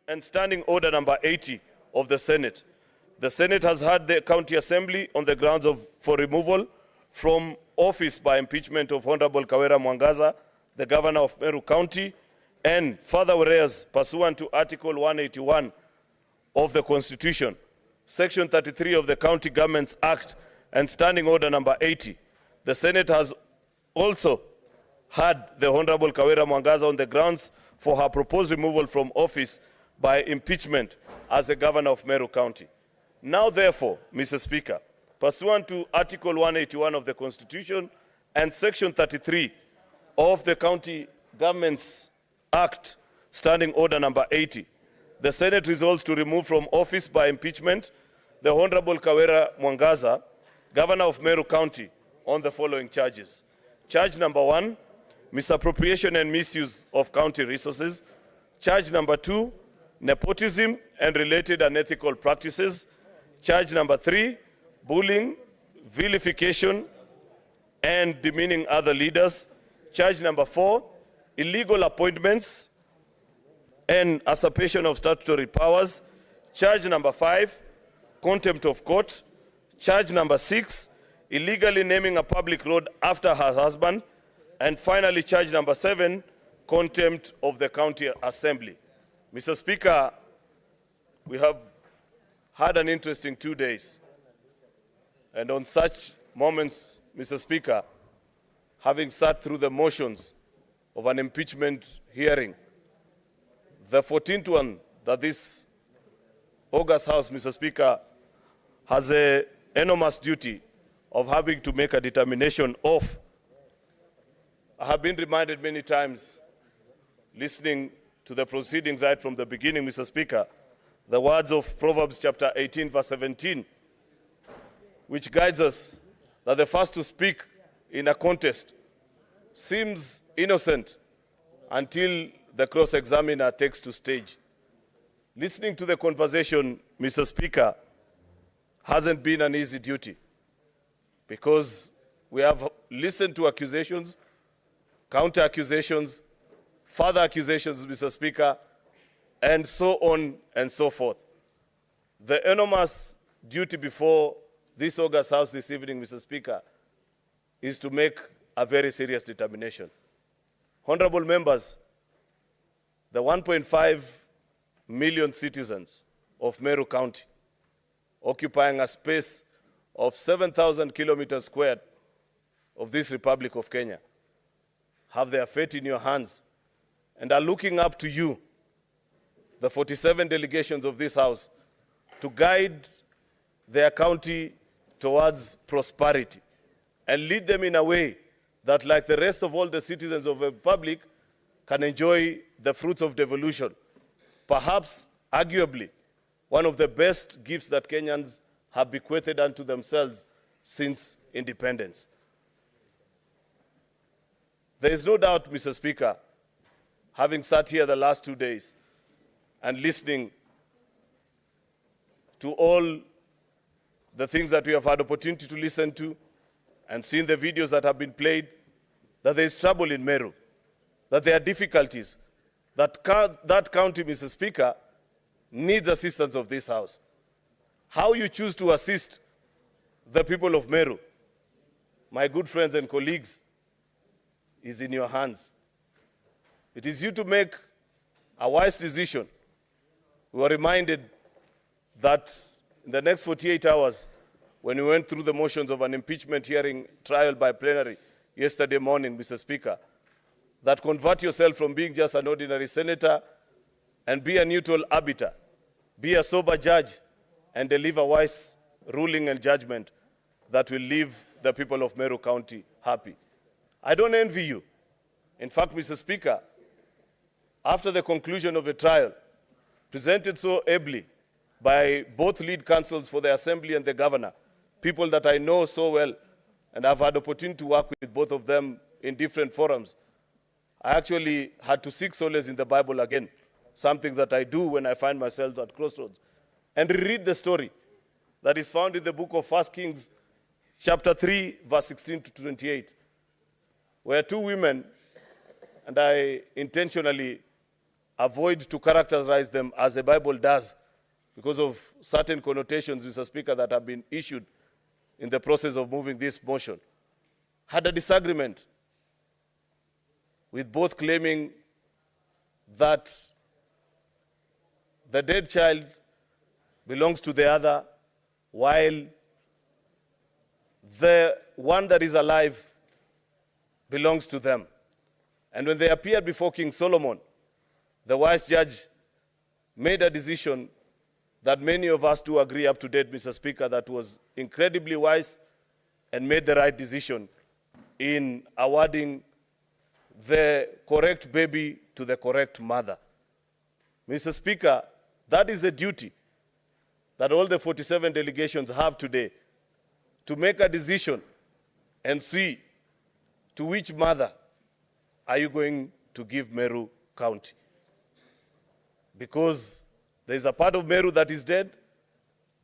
And Standing Order number 80 of the Senate. The Senate has had the County Assembly on the grounds for removal from office by impeachment of Honorable Kawira Mwangaza, the Governor of Meru County, and further whereas pursuant to Article 181 of the Constitution, Section 33 of the County Governments Act, and Standing Order number 80, the Senate has also had the Honorable Kawira Mwangaza on the grounds for her proposed removal from office by impeachment as a Governor of Meru County. Now, therefore, Mr. Speaker, pursuant to Article 181 of the Constitution and Section 33 of the County Governments Act, Standing Order number 80, the Senate resolves to remove from office by impeachment the Honorable Kawira Mwangaza, Governor of Meru County, on the following charges. Charge number 1, misappropriation and misuse of county resources. Charge number 2, nepotism and related unethical practices. Charge number 3, bullying, vilification, and demeaning other leaders. Charge number 4, illegal appointments and usurpation of statutory powers. Charge number 5, contempt of court. Charge number 6, illegally naming a public road after her husband. And finally, charge number 7, contempt of the County Assembly. Mr. Speaker, we have had an interesting 2 days. And on such moments, Mr. Speaker, having sat through the motions of an impeachment hearing, the 14th one that this August House, Mr. Speaker, has an enormous duty of having to make a determination of. I have been reminded many times, listening to the proceedings right from the beginning, Mr. Speaker, the words of Proverbs chapter 18, verse 17, which guides us that the first to speak in a contest seems innocent until the cross-examiner takes to stage. Listening to the conversation, Mr. Speaker, hasn't been an easy duty because we have listened to accusations, counter-accusations, further accusations, Mr. Speaker, and so on and so forth. The enormous duty before this August House this evening, Mr. Speaker, is to make a very serious determination. Honorable members, the 1.5 million citizens of Meru County, occupying a space of 7,000 kilometers squared of this Republic of Kenya, have their fate in your hands and are looking up to you, the 47 delegations of this House, to guide their county towards prosperity and lead them in a way that, like the rest of all the citizens of the Republic, can enjoy the fruits of devolution. Perhaps, arguably, one of the best gifts that Kenyans have bequeathed unto themselves since independence. There is no doubt, Mr. Speaker, having sat here the last 2 days and listening to all the things that we have had opportunity to listen to and seen the videos that have been played, that there is trouble in Meru, that there are difficulties, that county, Mr. Speaker, needs assistance of this House. How you choose to assist the people of Meru, my good friends and colleagues, is in your hands. It is you to make a wise decision. We were reminded that in the next 48 hours, when we went through the motions of an impeachment hearing trial by plenary yesterday morning, Mr. Speaker, that convert yourself from being just an ordinary senator and be a neutral arbiter, be a sober judge, and deliver wise ruling and judgment that will leave the people of Meru County happy. I don't envy you. In fact, Mr. Speaker, after the conclusion of the trial, presented so ably by both lead counsels for the Assembly and the Governor, people that I know so well, and I've had opportunity to work with both of them in different forums, I actually had to seek solace in the Bible again, something that I do when I find myself at crossroads, and reread the story that is found in the book of 1 Kings, chapter 3, verse 16 to 28, where two women, and I intentionally avoid to characterize them as the Bible does because of certain connotations, Mr. Speaker, that have been issued in the process of moving this motion, had a disagreement with both claiming that the dead child belongs to the other, while the one that is alive belongs to them. And when they appeared before King Solomon, the wise judge made a decision that many of us do agree up to date, Mr. Speaker, that was incredibly wise and made the right decision in awarding the correct baby to the correct mother. Mr. Speaker, that is a duty that all the 47 delegations have today, to make a decision and see to which mother are you going to give Meru County. Because there is a part of Meru that is dead,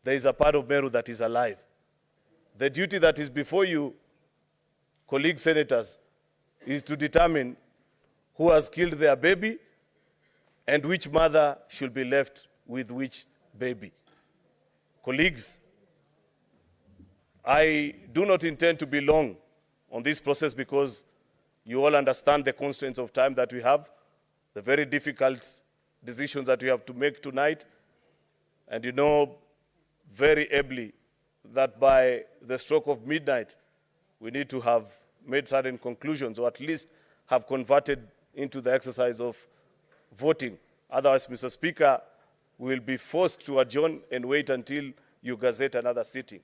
there is a part of Meru that is alive. The duty that is before you, colleague senators, is to determine who has killed their baby and which mother should be left with which baby. Colleagues, I do not intend to be long on this process because you all understand the constraints of time that we have, the very difficult decisions that we have to make tonight, and you know very ably that by the stroke of midnight, we need to have made certain conclusions, or at least have converted into the exercise of voting. Otherwise, Mr. Speaker, we will be forced to adjourn and wait until you gazette another sitting.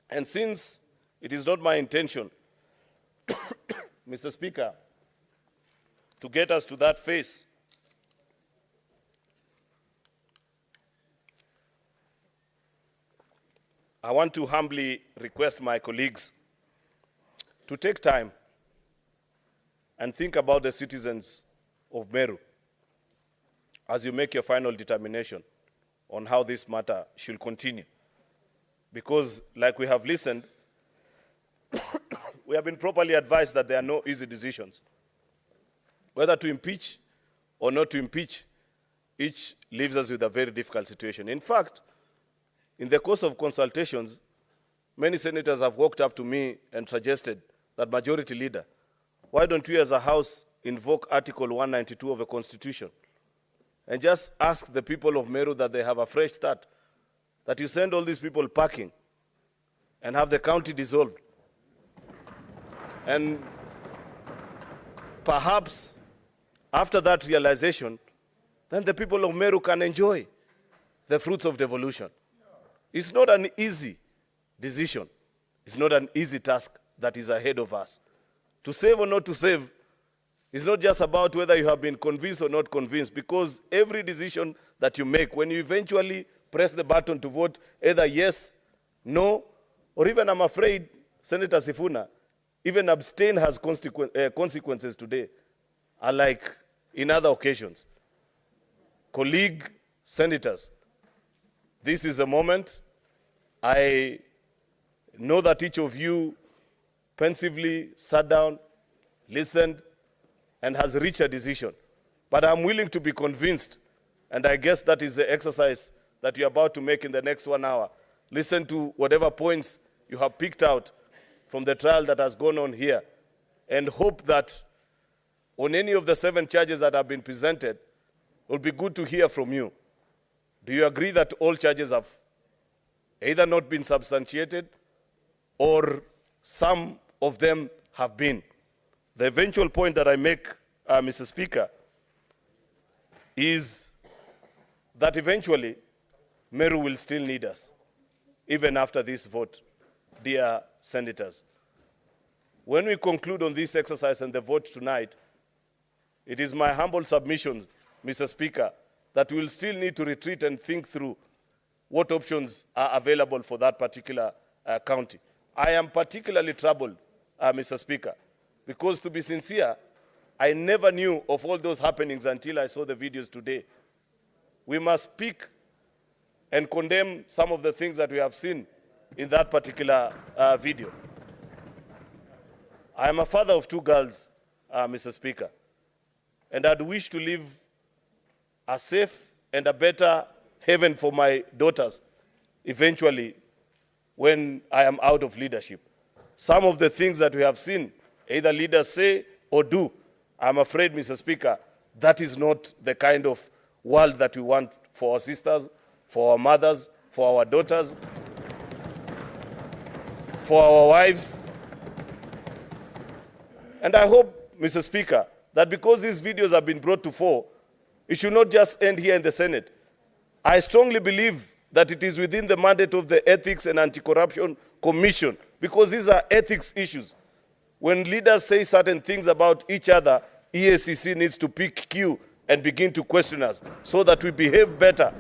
And since it is not my intention, Mr. Speaker, to get us to that phase, I want to humbly request my colleagues to take time and think about the citizens of Meru as you make your final determination on how this matter should continue. Because, like we have listened, we have been properly advised that there are no easy decisions. Whether to impeach or not to impeach, each leaves us with a very difficult situation. In fact, in the course of consultations, many senators have walked up to me and suggested that, Majority Leader, why don't we as a House invoke Article 192 of the Constitution and just ask the people of Meru that they have a fresh start, that you send all these people packing and have the county dissolved. And perhaps after that realization, then the people of Meru can enjoy the fruits of devolution. It's not an easy decision. It's not an easy task that is ahead of us. To save or not to save is not just about whether you have been convinced or not convinced, because every decision that you make, when you eventually press the button to vote either yes, no, or even, I'm afraid, Senator Sifuna, even abstain has consequences today, unlike in other occasions. Colleague senators, this is a moment. I know that each of you pensively sat down, listened, and has reached a decision. But I'm willing to be convinced, and I guess that is the exercise that you're about to make in the next 1 hour. Listen to whatever points you have picked out from the trial that has gone on here, and hope that on any of the 7 charges that have been presented, it will be good to hear from you. Do you agree that all charges have either not been substantiated or some of them have been? The eventual point that I make, Mr. Speaker, is that eventually Meru will still need us, even after this vote, dear senators. When we conclude on this exercise and the vote tonight, it is my humble submission, Mr. Speaker, that we will still need to retreat and think through what options are available for that particular county. I am particularly troubled, Mr. Speaker, because, to be sincere, I never knew of all those happenings until I saw the videos today. We must speak and condemn some of the things that we have seen in that particular video. I am a father of 2 girls, Mr. Speaker, and I'd wish to leave a safe and a better haven for my daughters eventually when I am out of leadership. Some of the things that we have seen, either leaders say or do, I'm afraid, Mr. Speaker, that is not the kind of world that we want for our sisters, for our mothers, for our daughters, for our wives. And I hope, Mr. Speaker, that because these videos have been brought to fore, it should not just end here in the Senate. I strongly believe that it is within the mandate of the Ethics and Anti-Corruption Commission, because these are ethics issues. When leaders say certain things about each other, EACC needs to pick cue and begin to question us so that we behave better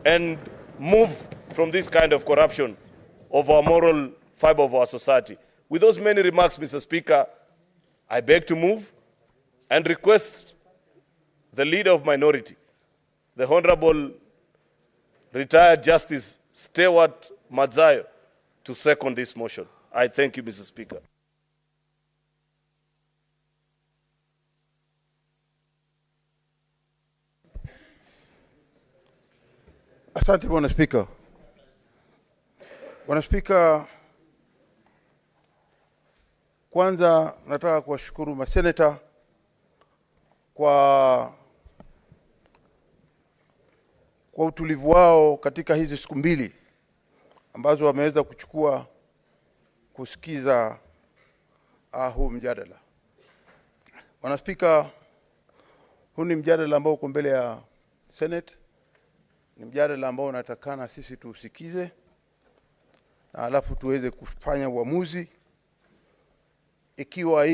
and move from this kind of corruption of our moral fiber of our society. With those many remarks, Mr. Speaker, I beg to move and request the leader of minority, the Honorable Retired Justice Stewart Madzayo, to second this motion. I thank you, Mr. Speaker. Asante Bwana Spika. Bwana Spika, kwanza nataka kuwashukuru maseneta kwa utulivu wao katika hizi siku mbili ambazo wameweza kuchukua kusikiza huu mjadala. Bwana Spika, huu ni mjadala ambao uko mbele ya Senate. Ni mjadala ambao unatakana sisi tuusikize na alafu tuweze kufanya uamuzi ikiwa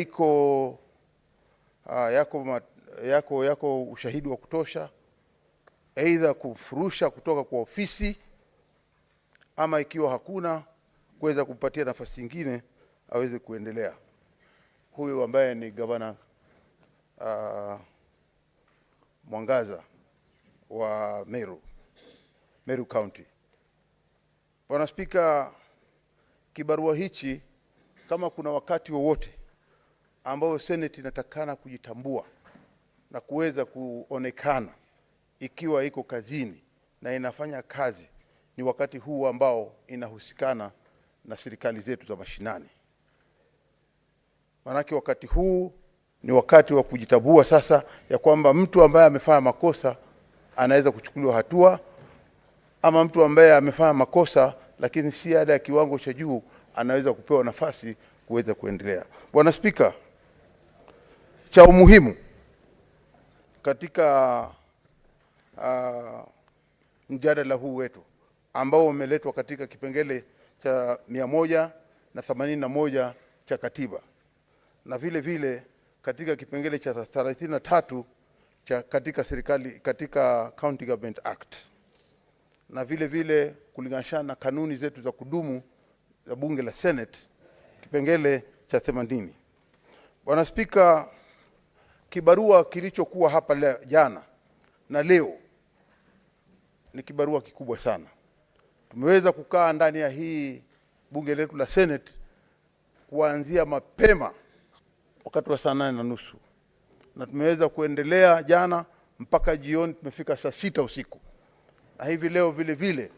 yako ushahidi wa kutosha, aidha kufurusha kutoka kwa ofisi, ama ikiwa hakuna, kuweza kumpatia nafasi nyingine aweze kuendelea. Huyu ambaye ni gavana Mwangaza wa Meru County. Bwana Spika, kibarua hichi, kama kuna wakati wowote ambao Senate inatakana kujitambua na kuweza kuonekana ikiwa iko kazini na inafanya kazi, ni wakati huu ambao inahusikana na serikali zetu za mashinani. Manake wakati huu ni wakati wa kujitambua sasa ya kwamba mtu ambaye amefanya makosa anaweza kuchukuliwa hatua, ama mtu ambaye amefanya makosa lakini si ada ya kiwango cha juu anaweza kupewa nafasi kuweza kuendelea. Bwana Spika, cha umuhimu katika mjadala huu wetu ambao umeletwa katika kipengele cha 181 cha katiba na vile vile katika kipengele cha 33 cha katika County Government Act, na vile vile kulingana na kanuni zetu za kudumu za bunge la Senate kipengele cha 80. Bwana Spika, kibarua kilichokuwa hapa jana na leo ni kibarua kikubwa sana. Tumeweza kukaa ndani ya hii bunge letu la Senate kuanzia mapema wakati wa saa 8:30, na tumeweza kuendelea jana mpaka jioni, tumefika saa 6 usiku, na hivi leo vile vile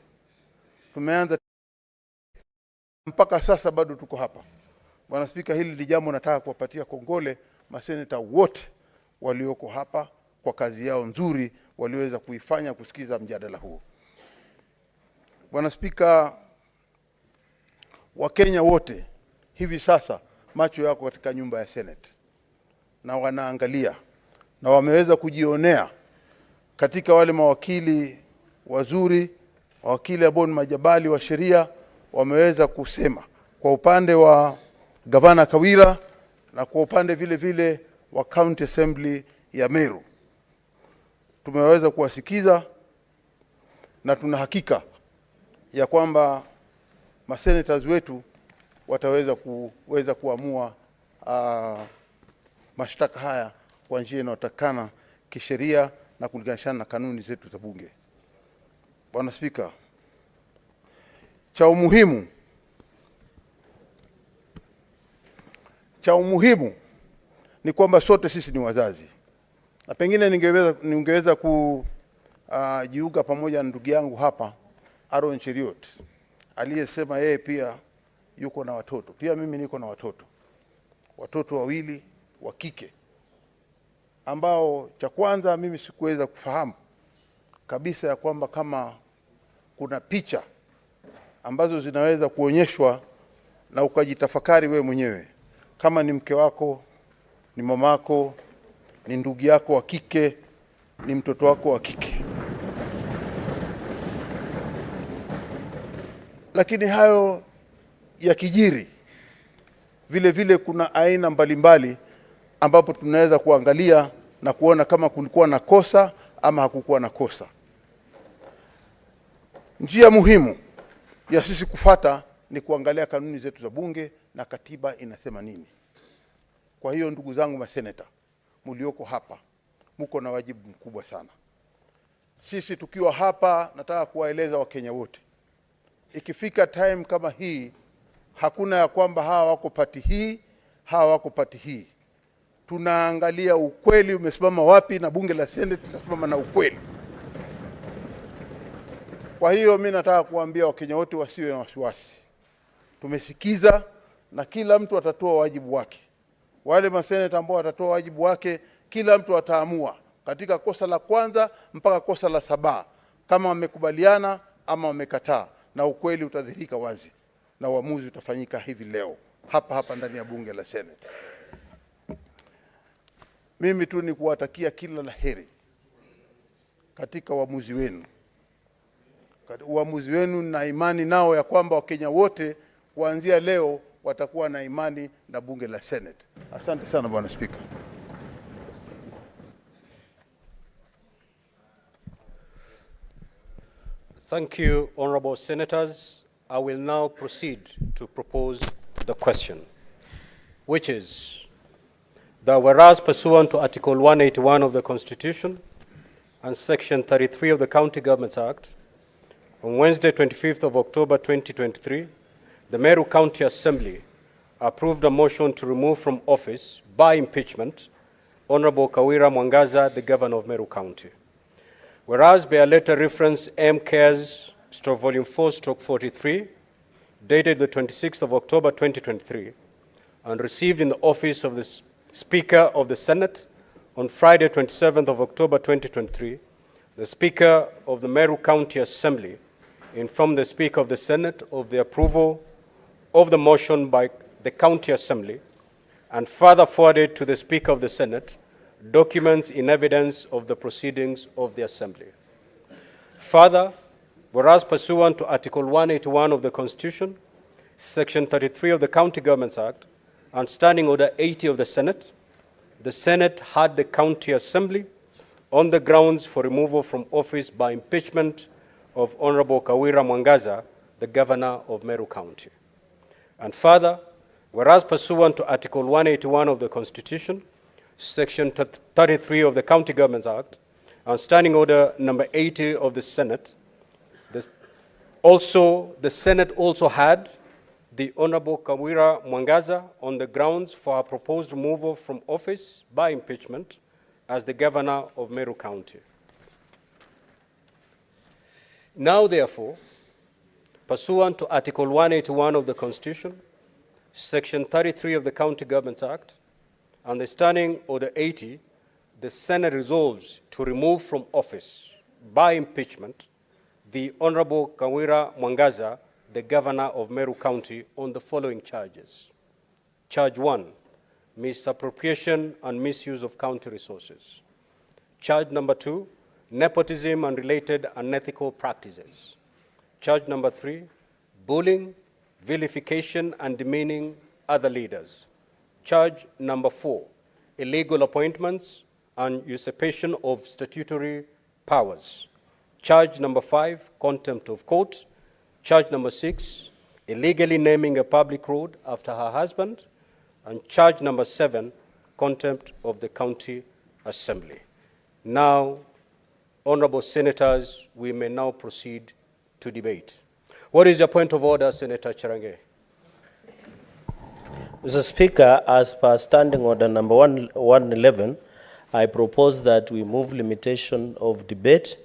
tumeanza mpaka sasa bado tuko hapa. Bwana Spika, hili ni jambo nataka kuwapatia kongole maseneta wote walioko hapa kwa kazi yao nzuri waliweza kuifanya kusikiza mjadala huu. Bwana Spika, Wakenya wote hivi sasa macho yako katika nyumba ya Senate na wanaangalia na wameweza kujionea katika wale mawakili wazuri, mawakili ambao ni majabali wa sheria, wameweza kusema kwa upande wa gavana Kawira na kwa upande vile vile wa County Assembly ya Meru. Tumeweza kuwasikiza na tuna hakika ya kwamba masenators wetu wataweza kuamua mashtaka haya kwa njia inayotakana kisheria na kulingana na kanuni zetu za bunge. Bwana Spika, cha umuhimu ni kwamba sote sisi ni wazazi Na pengine ningeweza kujiunga pamoja na ndugu yangu hapa Aaron Cheriot aliyesema yeye pia yuko na watoto. Pia mimi niko na watoto wawili wa kike, ambao cha kwanza mimi sikuweza kufahamu kabisa ya kwamba kama kuna picha ambazo zinaweza kuonyeshwa na ukajitafakari we mwenyewe, kama ni mke wako, ni mamako, ni ndugu yako wa kike, ni mtoto wako wa kike. Lakini hayo yakijiri, vile vile kuna aina mbalimbali ambapo tunaweza kuangalia na kuona kama kulikuwa na kosa ama hakukuwa na kosa. Njia muhimu ya sisi kufata ni kuangalia kanuni zetu za bunge na katiba inasema nini. Kwa hiyo ndugu zangu maseneta mlioko hapa, mko na wajibu mkubwa sana. Sisi tukiwa hapa, nataka kuwaeleza Wakenya wote, ikifika time kama hii, hakuna ya kwamba hawa wako pati hii, hawa wako pati hii. Tunaangalia ukweli umesimama wapi, na bunge la Senate linasimama na ukweli. Kwa hiyo mimi nataka kuambia Wakenya wote wasiwe na wasiwasi. Tumesikiza na kila mtu atatoa wajibu wake. Wale maseneta ambao watatoa wajibu wake, kila mtu ataamua katika kosa la kwanza mpaka kosa la 7 kama wamekubaliana ama wamekataa, na ukweli utadhihirika wazi na uamuzi utafanyika hivi leo hapa ndani ya bunge la Senate. Mimi tu ni kuwatakia kila laheri katika uamuzi wenu. Uamuzi wenu na imani nao ya kwamba Wakenya wote kuanzia leo watakuwa na imani na bunge la Senate. Asante sana Bwana Speaker. Thank you, honorable senators. I will now proceed to propose the question, which is that whereas pursuant to Article 181 of the Constitution and Section 33 of the County Governments Act, on Wednesday, 25th of October 2023, the Meru County Assembly approved a motion to remove from office by impeachment Honorable Kawira Mwangaza, the Governor of Meru County. Whereas by a letter reference M. Cares, Volume 4/43, dated the 26th of October 2023, and received in the office of the Speaker of the Senate on Friday, 27th of October 2023, the Speaker of the Meru County Assembly informed the Speaker of the Senate of the approval of the motion by the County Assembly, and further forwarded to the Speaker of the Senate documents in evidence of the proceedings of the Assembly. Further, whereas pursuant to Article 181 of the Constitution, Section 33 of the County Governments Act, and Standing Order 80 of the Senate had the County Assembly on the grounds for removal from office by impeachment of Honorable Kawira Mwangaza, the Governor of Meru County. And further, whereas pursuant to Article 181 of the Constitution, Section 33 of the County Governments Act, and Standing Order number 80 of the Senate, the Senate also had the Honorable Kawira Mwangaza on the grounds for her proposed removal from office by impeachment as the Governor of Meru County. Now, therefore, pursuant to Article 181 of the Constitution, Section 33 of the County Governments Act, and the Standing Order 80, the Senate resolves to remove from office by impeachment the Honorable Kawira Mwangaza, the Governor of Meru County, on the following charges. Charge 1, misappropriation and misuse of county resources. Charge number 2, nepotism and related unethical practices. Charge number 3, bullying, vilification and demeaning other leaders. Charge number 4, illegal appointments and usurpation of statutory powers. Charge number 5, contempt of court. Charge number 6, illegally naming a public road after her husband. And charge number 7, contempt of the County Assembly. Now, honorable senators, we may now proceed to debate. What is your point of order, Senator Cherange? Mr. Speaker, as per Standing Order number 111, I propose that we move limitation of debate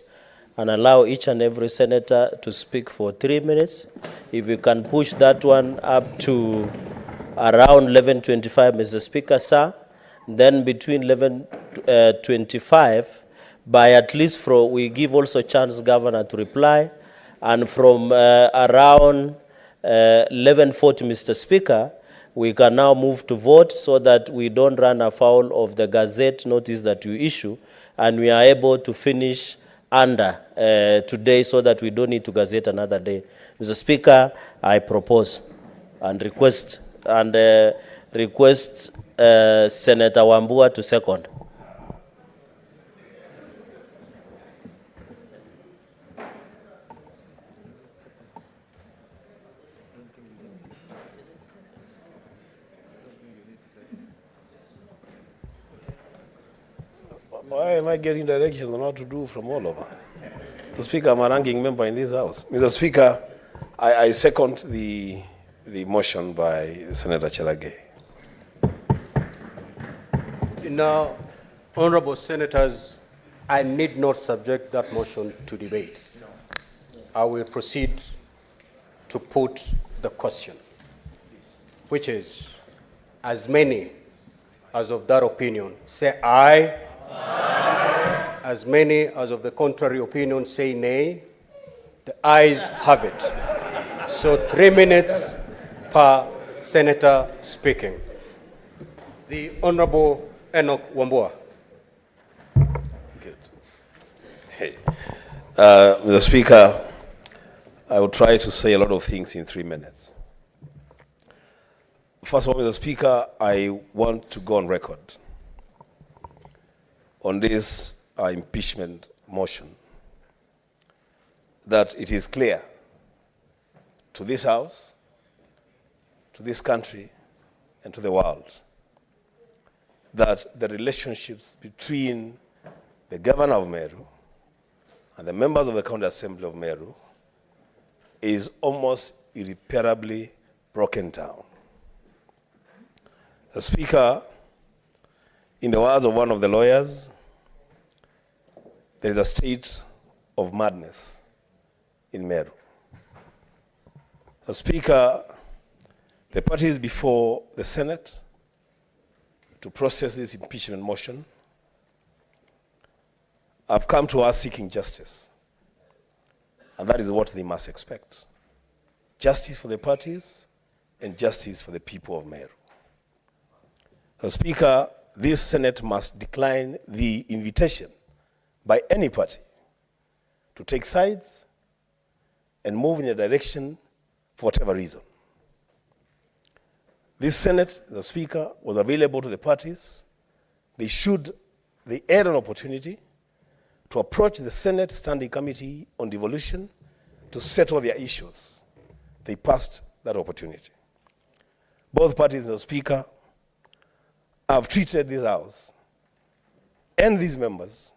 and allow each and every senator to speak for 3 minutes. If you can push that one up to around 11:25, Mr. Speaker, sir, then between 11:25, by at least we give also chance governor to reply, and from around 11:40, Mr. Speaker, we can now move to vote so that we don't run afoul of the Gazette notice that you issue, and we are able to finish under today so that we don't need to Gazette another day. Mr. Speaker, I propose and request Senator Wambua to second. Why am I getting directions on what to do from all over? Mr. Speaker, I'm a ranking member in this House. Mr. Speaker, I second the motion by Senator Chelagay. Now, honorable senators, I need not subject that motion to debate. I will proceed to put the question, which is, as many as of that opinion say aye. Aye. As many as of the contrary opinion say nay. The ayes have it. So 3 minutes per senator speaking. The Honorable Enoch Wambua. Good. Hey. Mr. Speaker, I will try to say a lot of things in 3 minutes. First of all, Mr. Speaker, I want to go on record on this impeachment motion that it is clear to this House, to this country, and to the world that the relationships between the governor of Meru and the members of the County Assembly of Meru is almost irreparably broken down. The Speaker, in the words of one of the lawyers, there is a state of madness in Meru. The Speaker, the parties before the Senate to process this impeachment motion have come to us seeking justice. And that is what they must expect. Justice for the parties and justice for the people of Meru. The Speaker, this Senate must decline the invitation by any party to take sides and move in a direction for whatever reason. This Senate, the Speaker, was available to the parties. They had an opportunity to approach the Senate Standing Committee on Devolution to settle their issues. They passed that opportunity. Both parties, the Speaker, have treated this House and these members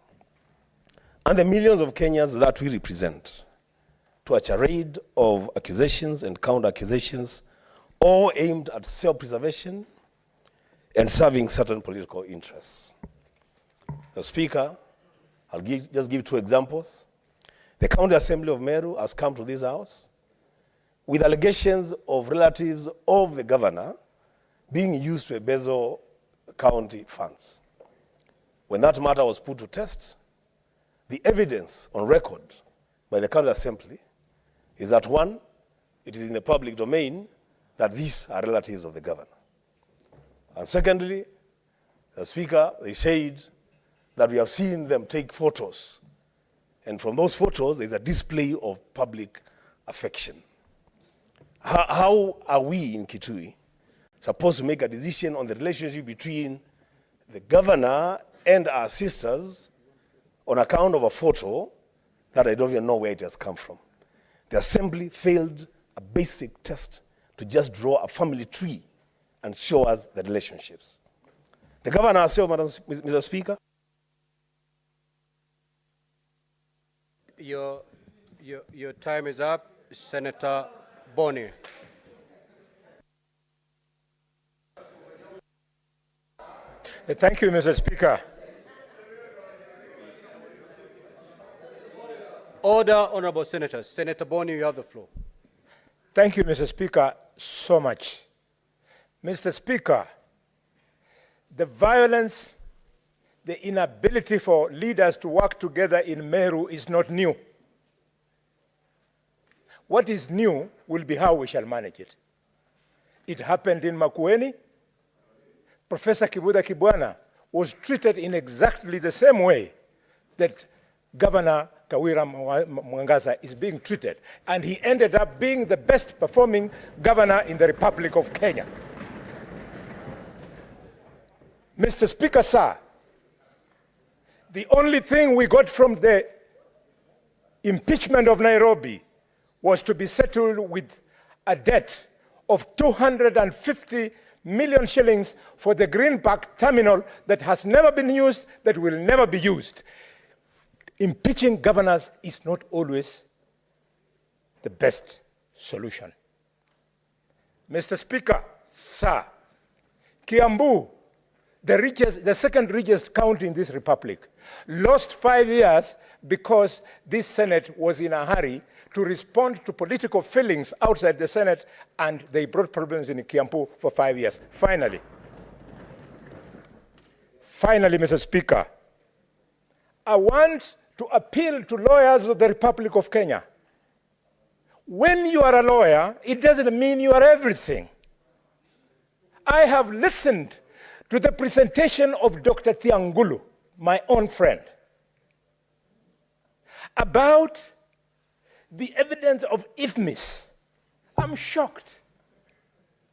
and the millions of Kenyans that we represent to a charade of accusations and counter-accusations, all aimed at self-preservation and serving certain political interests. The Speaker, I'll just give 2 examples. The County Assembly of Meru has come to this House with allegations of relatives of the governor being used to embezzle county funds. When that matter was put to test, the evidence on record by the County Assembly is that, 1, it is in the public domain that these are relatives of the governor. And secondly, the Speaker, they said that we have seen them take photos. And from those photos, there's a display of public affection. How are we in Kitui supposed to make a decision on the relationship between the governor and our sisters on account of a photo that I don't even know where it has come from? The Assembly failed a basic test to just draw a family tree and show us the relationships. The governor herself, Mr. Speaker. Your time is up. Senator Boni. Thank you, Mr. Speaker. Order, honorable senators. Senator Boni, you have the floor. Thank you, Mr. Speaker, so much. Mr. Speaker, the violence, the inability for leaders to work together in Meru is not new. What is new will be how we shall manage it. It happened in Makueni. Professor Kibuda Kibwana was treated in exactly the same way that Governor Kawira Mwangaza is being treated. And he ended up being the best performing governor in the Republic of Kenya. Mr. Speaker, sir, the only thing we got from the impeachment of Nairobi was to be settled with a debt of 250 million shillings for the Green Park terminal that has never been used, that will never be used. Impeaching governors is not always the best solution. Mr. Speaker, sir, Kiambu, the second richest county in this republic, lost 5 years because this Senate was in a hurry to respond to political feelings outside the Senate, and they brought problems in Kiambu for 5 years. Finally, Mr. Speaker, I want to appeal to lawyers of the Republic of Kenya. When you are a lawyer, it doesn't mean you are everything. I have listened to the presentation of Dr. Tiangulu, my own friend, about the evidence of IFMIS. I'm shocked,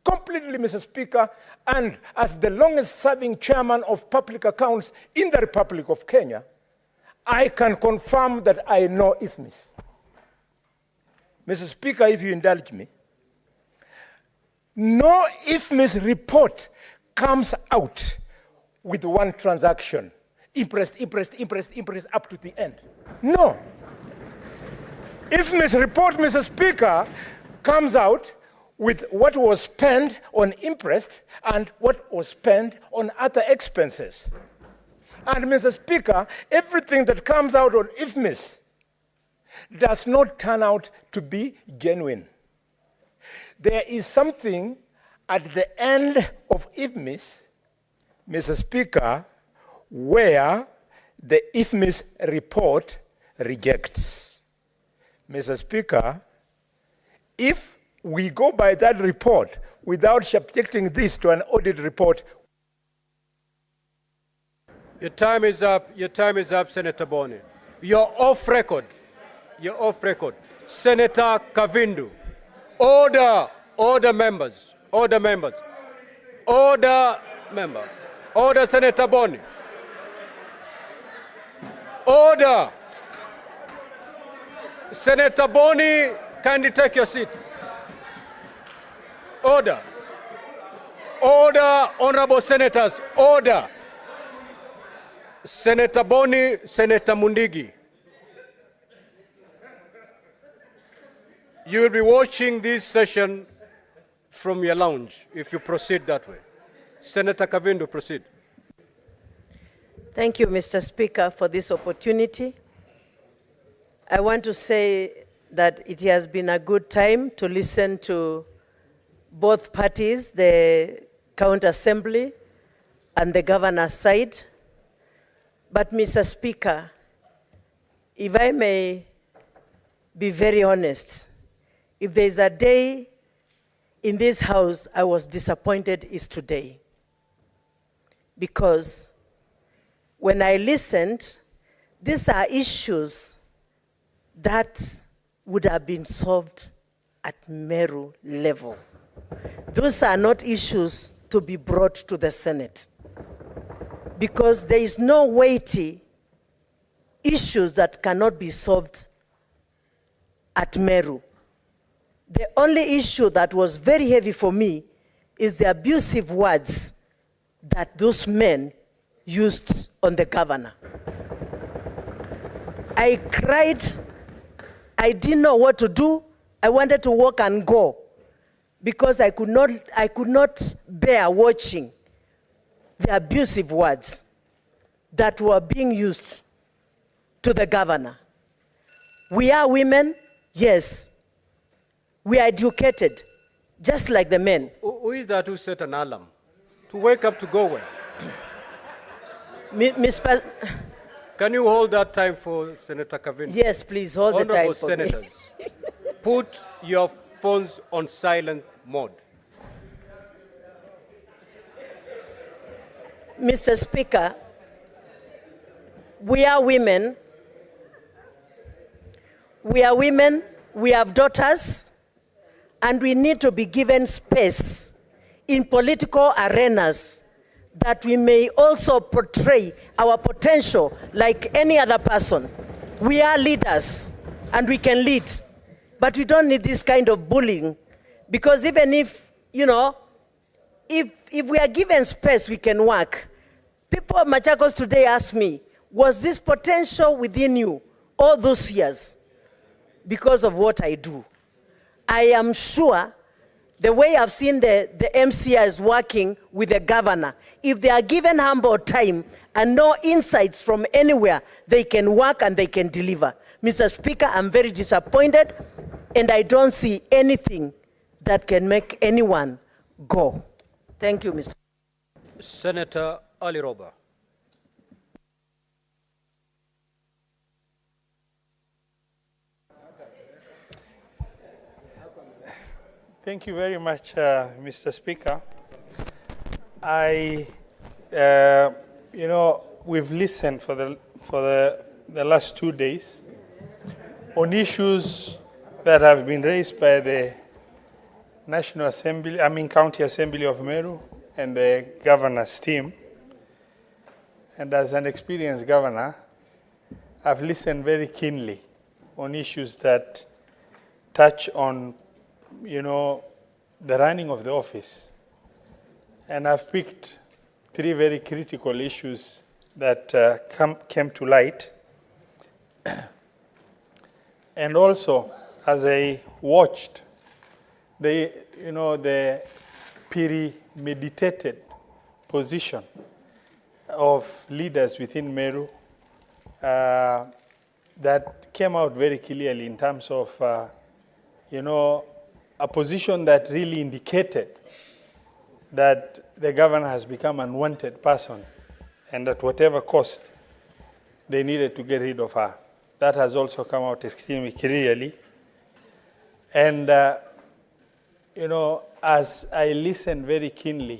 completely, Mr. Speaker, and as the longest-serving chairman of public accounts in the Republic of Kenya, I can confirm that I know IFMIS. Mr. Speaker, if you indulge me, no IFMIS report comes out with one transaction, interest, up to the end. No. IFMIS report, Mr. Speaker, comes out with what was spent on interest and what was spent on other expenses. And Mr. Speaker, everything that comes out on IFMIS does not turn out to be genuine. There is something at the end of IFMIS, Mr. Speaker, where the IFMIS report rejects. Mr. Speaker, if we go by that report without subjecting this to an audit report. Your time is up. Your time is up, Senator Boni. You're off record. You're off record. Senator Kavindu. Order. Order, members. Order, members. Order, member. Order, Senator Boni. Order. Senator Boni, kindly take your seat. Order. Order, honorable senators. Order. Senator Boni, Senator Mundigi. You will be watching this session from your lounge if you proceed that way. Senator Kavindu, proceed. Thank you, Mr. Speaker, for this opportunity. I want to say that it has been a good time to listen to both parties, the County Assembly and the governor's side. But, Mr. Speaker, if I may be very honest, if there's a day in this House I was disappointed, is today. Because when I listened, these are issues that would have been solved at Meru level. Those are not issues to be brought to the Senate, because there is no weighty issues that cannot be solved at Meru. The only issue that was very heavy for me is the abusive words that those men used on the governor. I cried. I didn't know what to do. I wanted to walk and go because I could not bear watching the abusive words that were being used to the governor. We are women, yes. We are educated, just like the men. Who is that who set an alarm to wake up to go where? Can you hold that time for Senator Kawira? Yes, please hold the time Honorable for senators, me. put your phones on silent mode. Mr. Speaker, we are women. We are women, we have daughters, and we need to be given space in political arenas that we may also portray our potential like any other person. We are leaders, and we can lead, but we don't need this kind of bullying, because even if, if we are given space, we can work. People of Machakos today ask me, was this potential within you all those years? Because of what I do. I am sure the way I've seen the MCIs working with the governor, if they are given humble time and no insights from anywhere, they can work and they can deliver. Mr. Speaker, I'm very disappointed, and I don't see anything that can make anyone go. Thank you, Mr. Senator Ali Roba. Thank you very much, Mr. Speaker. We've listened for the last 2 days on issues that have been raised by the National Assembly, County Assembly of Meru and the governor's team. And as an experienced governor, I've listened very keenly on issues that touch on the running of the office. And I've picked 3 very critical issues that came to light. And also, as I watched the premeditated position of leaders within Meru, that came out very clearly in terms of, a position that really indicated that the governor has become an unwanted person, and at whatever cost, they needed to get rid of her. That has also come out extremely clearly. And, as I listened very keenly,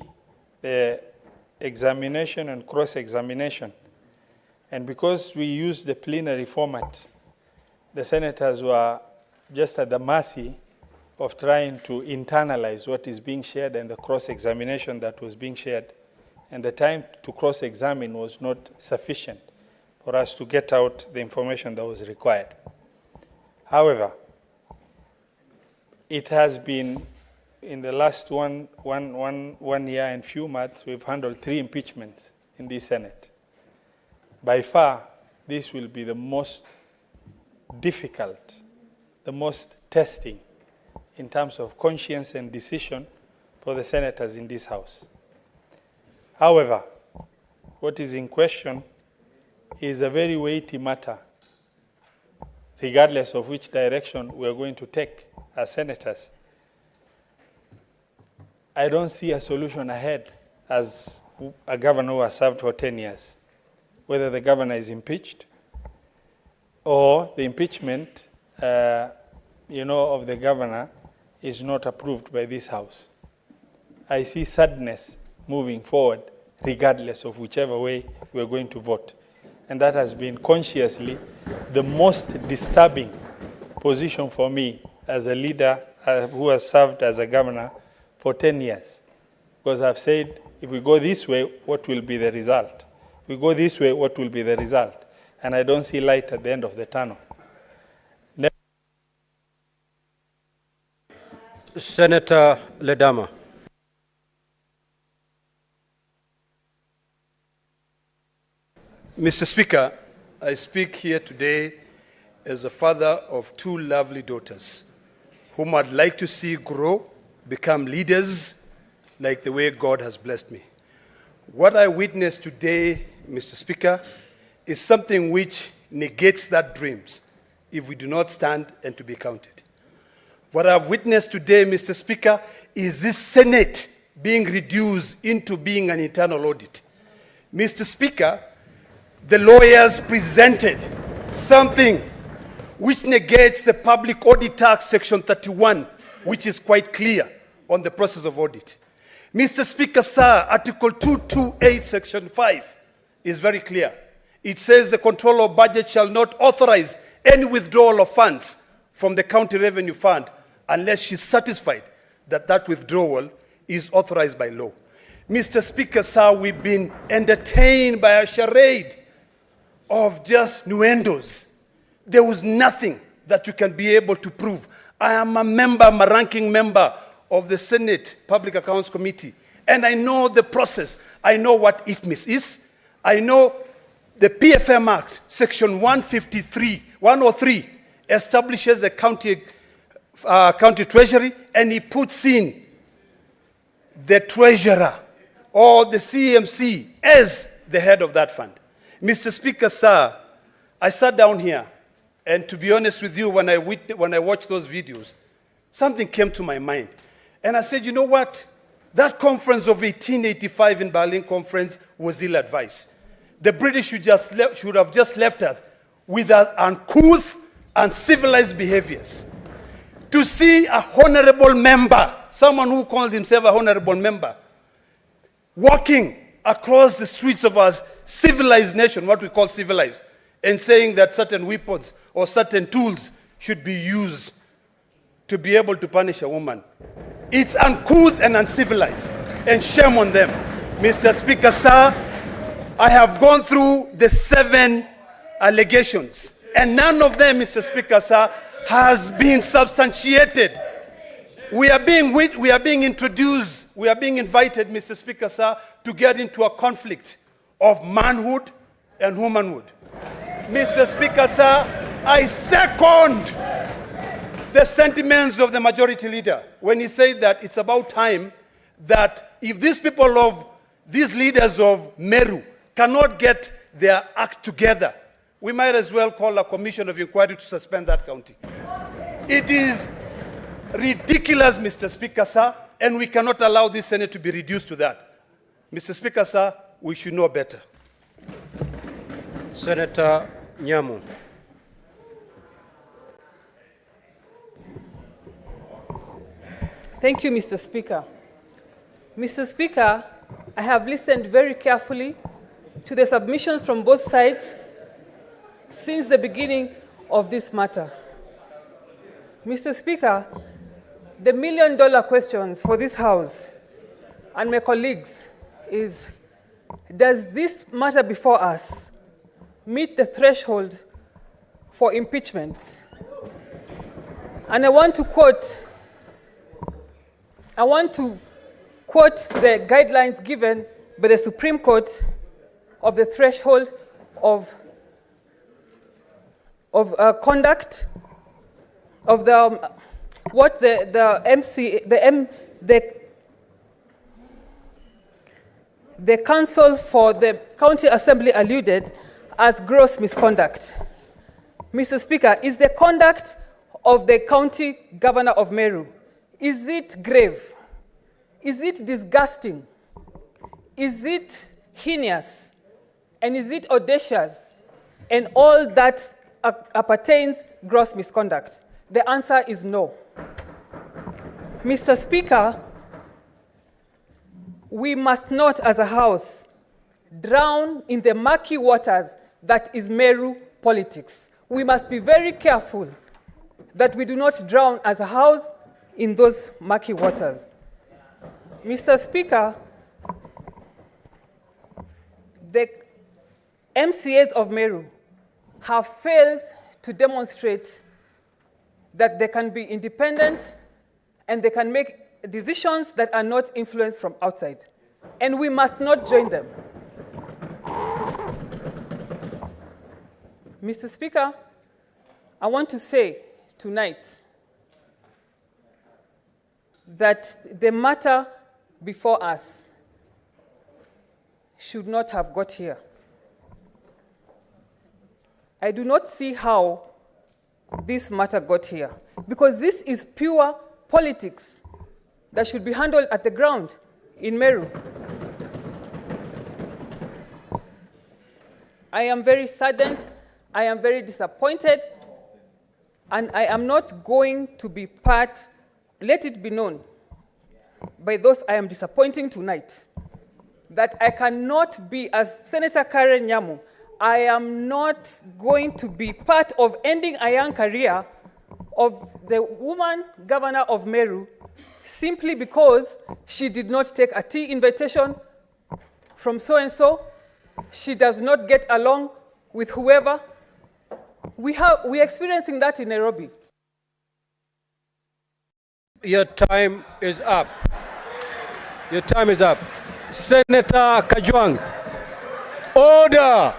the examination and cross-examination, and because we used the plenary format, the senators were just at the mercy of trying to internalize what is being shared and the cross-examination that was being shared. And the time to cross-examine was not sufficient for us to get out the information that was required. However, it has been, in the last one year and few months, we've handled 3 impeachments in the Senate. By far, this will be the most difficult, the most testing in terms of conscience and decision for the senators in this House. However, what is in question is a very weighty matter, regardless of which direction we are going to take as senators. I don't see a solution ahead as a governor who has served for 10 years, whether the governor is impeached or the impeachment of the governor is not approved by this House. I see sadness moving forward, regardless of whichever way we're going to vote. And that has been consciously the most disturbing position for me as a leader who has served as a governor for 10 years. Because I've said, if we go this way, what will be the result? If we go this way, what will be the result? And I don't see light at the end of the tunnel. Senator Ledama. Mr. Speaker, I speak here today as a father of 2 lovely daughters whom I'd like to see grow, become leaders like the way God has blessed me. What I witnessed today, Mr. Speaker, is something which negates that dreams if we do not stand and to be counted. What I've witnessed today, Mr. Speaker, is this Senate being reduced into being an internal audit. Mr. Speaker, the lawyers presented something which negates the Public Audit Act Section 31, which is quite clear on the process of audit. Mr. Speaker, sir, Article 228, Section 5 is very clear. It says the controller of budget shall not authorize any withdrawal of funds from the county revenue fund unless she's satisfied that that withdrawal is authorized by law. Mr. Speaker, sir, we've been entertained by a charade of just nuendos. There was nothing that you can be able to prove. I am a ranking member of the Senate Public Accounts Committee, and I know the process. I know what IFMIS is. I know the PFM Act, Section 103, establishes a county treasury, and he puts in the treasurer or the CMC as the head of that fund. Mr. Speaker, sir, I sat down here, and to be honest with you, when I watched those videos, something came to my mind. And I said, you know what? That conference of 1885 in Berlin Conference was ill-advised. The British should have just left us with our uncouth and civilized behaviors. To see a honorable member, someone who calls himself a honorable member, walking across the streets of our civilized nation, what we call civilized, and saying that certain weapons or certain tools should be used to be able to punish a woman. It's uncouth and uncivilized, and shame on them. Mr. Speaker, sir, I have gone through the 7 allegations, and none of them, Mr. Speaker, sir, has been substantiated. We are being introduced, we are being invited, Mr. Speaker, sir, to get into a conflict of manhood and womanhood. Mr. Speaker, sir, I second the sentiments of the majority leader when he said that it's about time that if these leaders of Meru cannot get their act together, we might as well call a commission of inquiry to suspend that county. It is ridiculous, Mr. Speaker, sir, and we cannot allow this Senate to be reduced to that. Mr. Speaker, sir, we should know better. Senator Nyamu. Thank you, Mr. Speaker. Mr. Speaker, I have listened very carefully to the submissions from both sides since the beginning of this matter. Mr. Speaker, the million-dollar questions for this House and my colleagues is, does this matter before us meet the threshold for impeachment? And I want to quote the guidelines given by the Supreme Court of the threshold of conduct of the counsel for the county assembly alluded as gross misconduct. Mr. Speaker, is the conduct of the county governor of Meru, is it grave? Is it disgusting? Is it heinous? And is it audacious? And all that appertains gross misconduct? The answer is no. Mr. Speaker, we must not, as a House, drown in the murky waters that is Meru politics. We must be very careful that we do not drown as a House in those murky waters. Mr. Speaker, the MCAs of Meru have failed to demonstrate that they can be independent and they can make decisions that are not influenced from outside. And we must not join them. Mr. Speaker, I want to say tonight that the matter before us should not have got here. I do not see how this matter got here, because this is pure politics that should be handled at the ground in Meru. I am very saddened, I am very disappointed, and I am not going to be part, let it be known by those I am disappointing tonight, that I cannot be, as Senator Karen Nyamu, I am not going to be part of ending a young career of the woman governor of Meru simply because she did not take a tea invitation from so-and-so. She does not get along with whoever. We're experiencing that in Nairobi. Your time is up. Your time is up. Senator Kajwang. Order!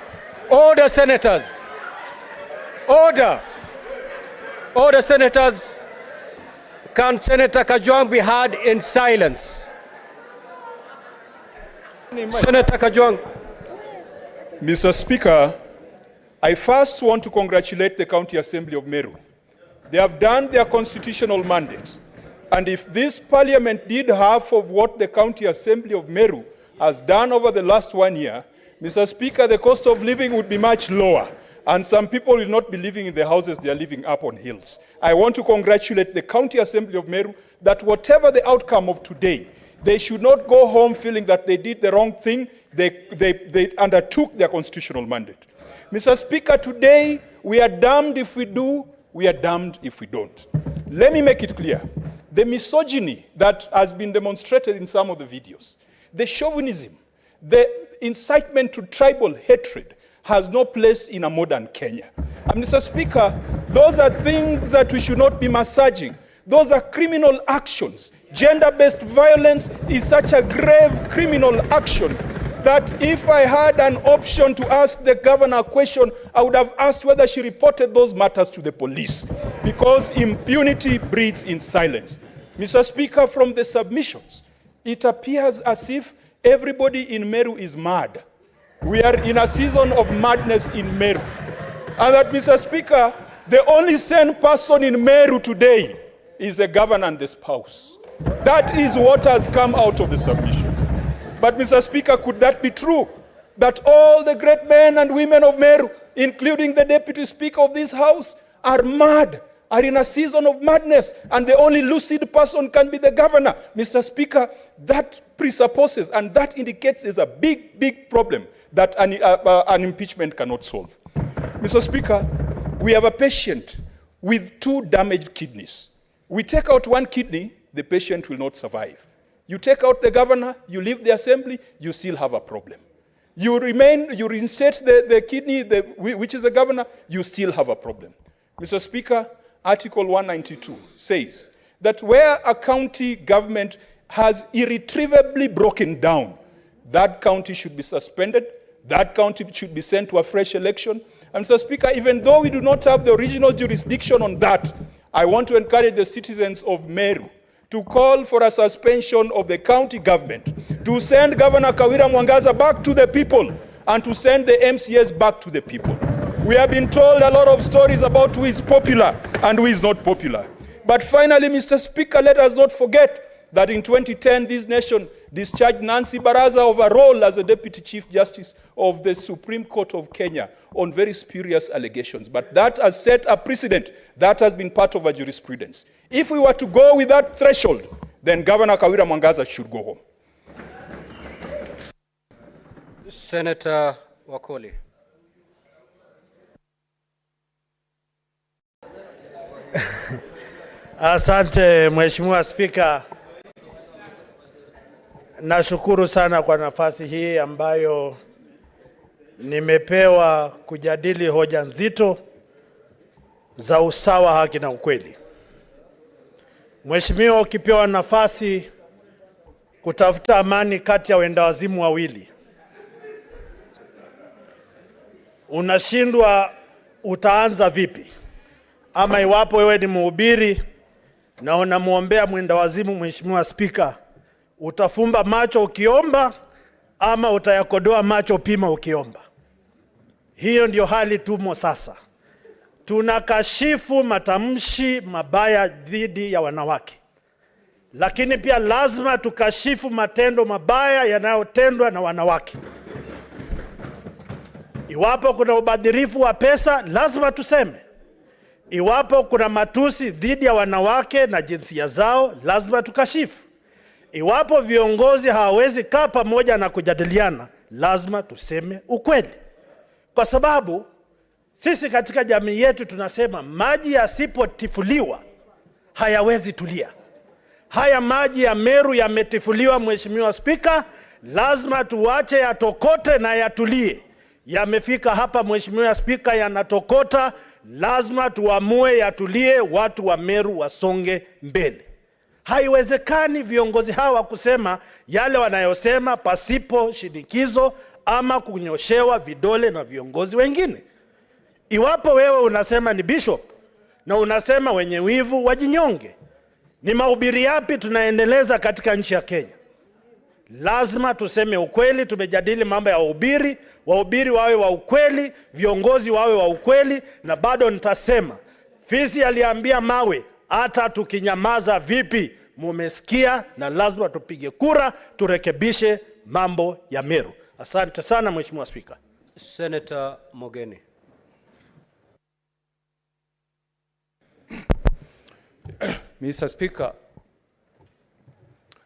Order, senators. Order. Order, senators. Can Senator Kajwang be heard in silence? Senator Kajwang. Mr. Speaker, I first want to congratulate the County Assembly of Meru. They have done their constitutional mandate. And if this parliament did half of what the County Assembly of Meru has done over the last 1 year, Mr. Speaker, the cost of living would be much lower, and some people will not be living in the houses they are living up on hills. I want to congratulate the County Assembly of Meru that whatever the outcome of today, they should not go home feeling that they did the wrong thing. They undertook their constitutional mandate. Mr. Speaker, today we are damned if we do, we are damned if we don't. Let me make it clear. The misogyny that has been demonstrated in some of the videos, the chauvinism, the incitement to tribal hatred has no place in a modern Kenya. And Mr. Speaker, those are things that we should not be massaging. Those are criminal actions. Gender-based violence is such a grave criminal action that if I had an option to ask the governor a question, I would have asked whether she reported those matters to the police, because impunity breeds in silence. Mr. Speaker, from the submissions, it appears as if everybody in Meru is mad. We are in a season of madness in Meru. And that, Mr. Speaker, the only sane person in Meru today is the governor and the spouse. That is what has come out of the submissions. But, Mr. Speaker, could that be true? That all the great men and women of Meru, including the Deputy Speaker of this House, are mad, are in a season of madness, and the only lucid person can be the governor? Mr. Speaker, that presupposes and that indicates there's a big, big problem that an impeachment cannot solve. Mr. Speaker, we have a patient with 2 damaged kidneys. We take out 1 kidney, the patient will not survive. You take out the governor, you leave the assembly, you still have a problem. You reinstate the kidney, which is the governor, you still have a problem. Mr. Speaker, Article 192 says that where a county government has irretrievably broken down, that county should be suspended, that county should be sent to a fresh election. And Mr. Speaker, even though we do not have the original jurisdiction on that, I want to encourage the citizens of Meru to call for a suspension of the county government, to send Governor Kawira Mwangaza back to the people, and to send the MCAs back to the people. We have been told a lot of stories about who is popular and who is not popular. But finally, Mr. Speaker, let us not forget that in 2010, this nation discharged Nancy Baraza of a role as a Deputy Chief Justice of the Supreme Court of Kenya on very spurious allegations. But that has set a precedent. That has been part of our jurisprudence. If we were to go with that threshold, then Governor Kawira Mwangaza should go home. Senator Wakoli. Asante Mheshimiwa Spika. Nashukuru sana kwa nafasi hii ambayo nimepewa kujadili hoja nzito za usawa, haki na ukweli. Mheshimiwa, ukipewa nafasi kutafuta amani kati ya wendawazimu wawili, unashindwa utaanza vipi? Ama iwapo wewe ni mhubiri na unamuombea mwendawazimu, Mheshimiwa Spika, utafumba macho ukiomba ama utayakodoa macho pima ukiomba? Hiyo ndio hali tumo sasa. tunakashifu matamshi mabaya dhidi ya wanawake. Lakini pia lazima tukashifu matendo mabaya yanayotendwa na wanawake. Iwapo kuna ubadhirifu wa pesa, lazima tuseme. Iwapo kuna matusi dhidi ya wanawake na jinsia zao, lazima tukashifu. Iwapo viongozi hawawezi kaa pamoja na kujadiliana, lazima tuseme ukweli. Kwa sababu sisi katika jamii yetu tunasema maji yasipotifuliwa hayawezi tulia. Haya maji ya Meru yametifuliwa, Mheshimiwa Spika, lazima tuache yatokote na yatulie. Yamefika hapa Mheshimiwa Spika, yanatokota, lazima tuamue yatulie, watu wa Meru wasonge mbele. Haiwezekani viongozi hawa kusema yale wanayosema pasipo shinikizo ama kunyoshewa vidole na viongozi wengine. Iwapo wewe unasema ni bishop na unasema wenye wivu wajinyonge, ni mahubiri yapi tunaendeleza katika nchi ya Kenya? Lazima tuseme ukweli. Tumejadili mambo ya wahubiri, wahubiri wawe wa ukweli, viongozi wawe wa ukweli, na bado nitasema fisi aliambia mawe, hata tukinyamaza vipi mumesikia, na lazima tupige kura turekebishe mambo ya Meru. Asante sana Mheshimiwa Spika. Senator Mogeni. Mr. Speaker,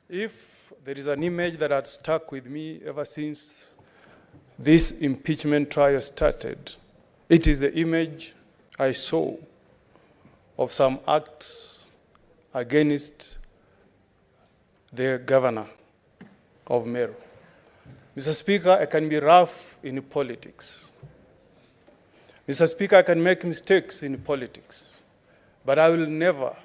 if there is an image that had stuck with me ever since this impeachment trial started, it is the image I saw of some acts against the governor of Meru. Mr. Speaker, I can be rough in politics. Mr. Speaker, I can make mistakes in politics, but I will never,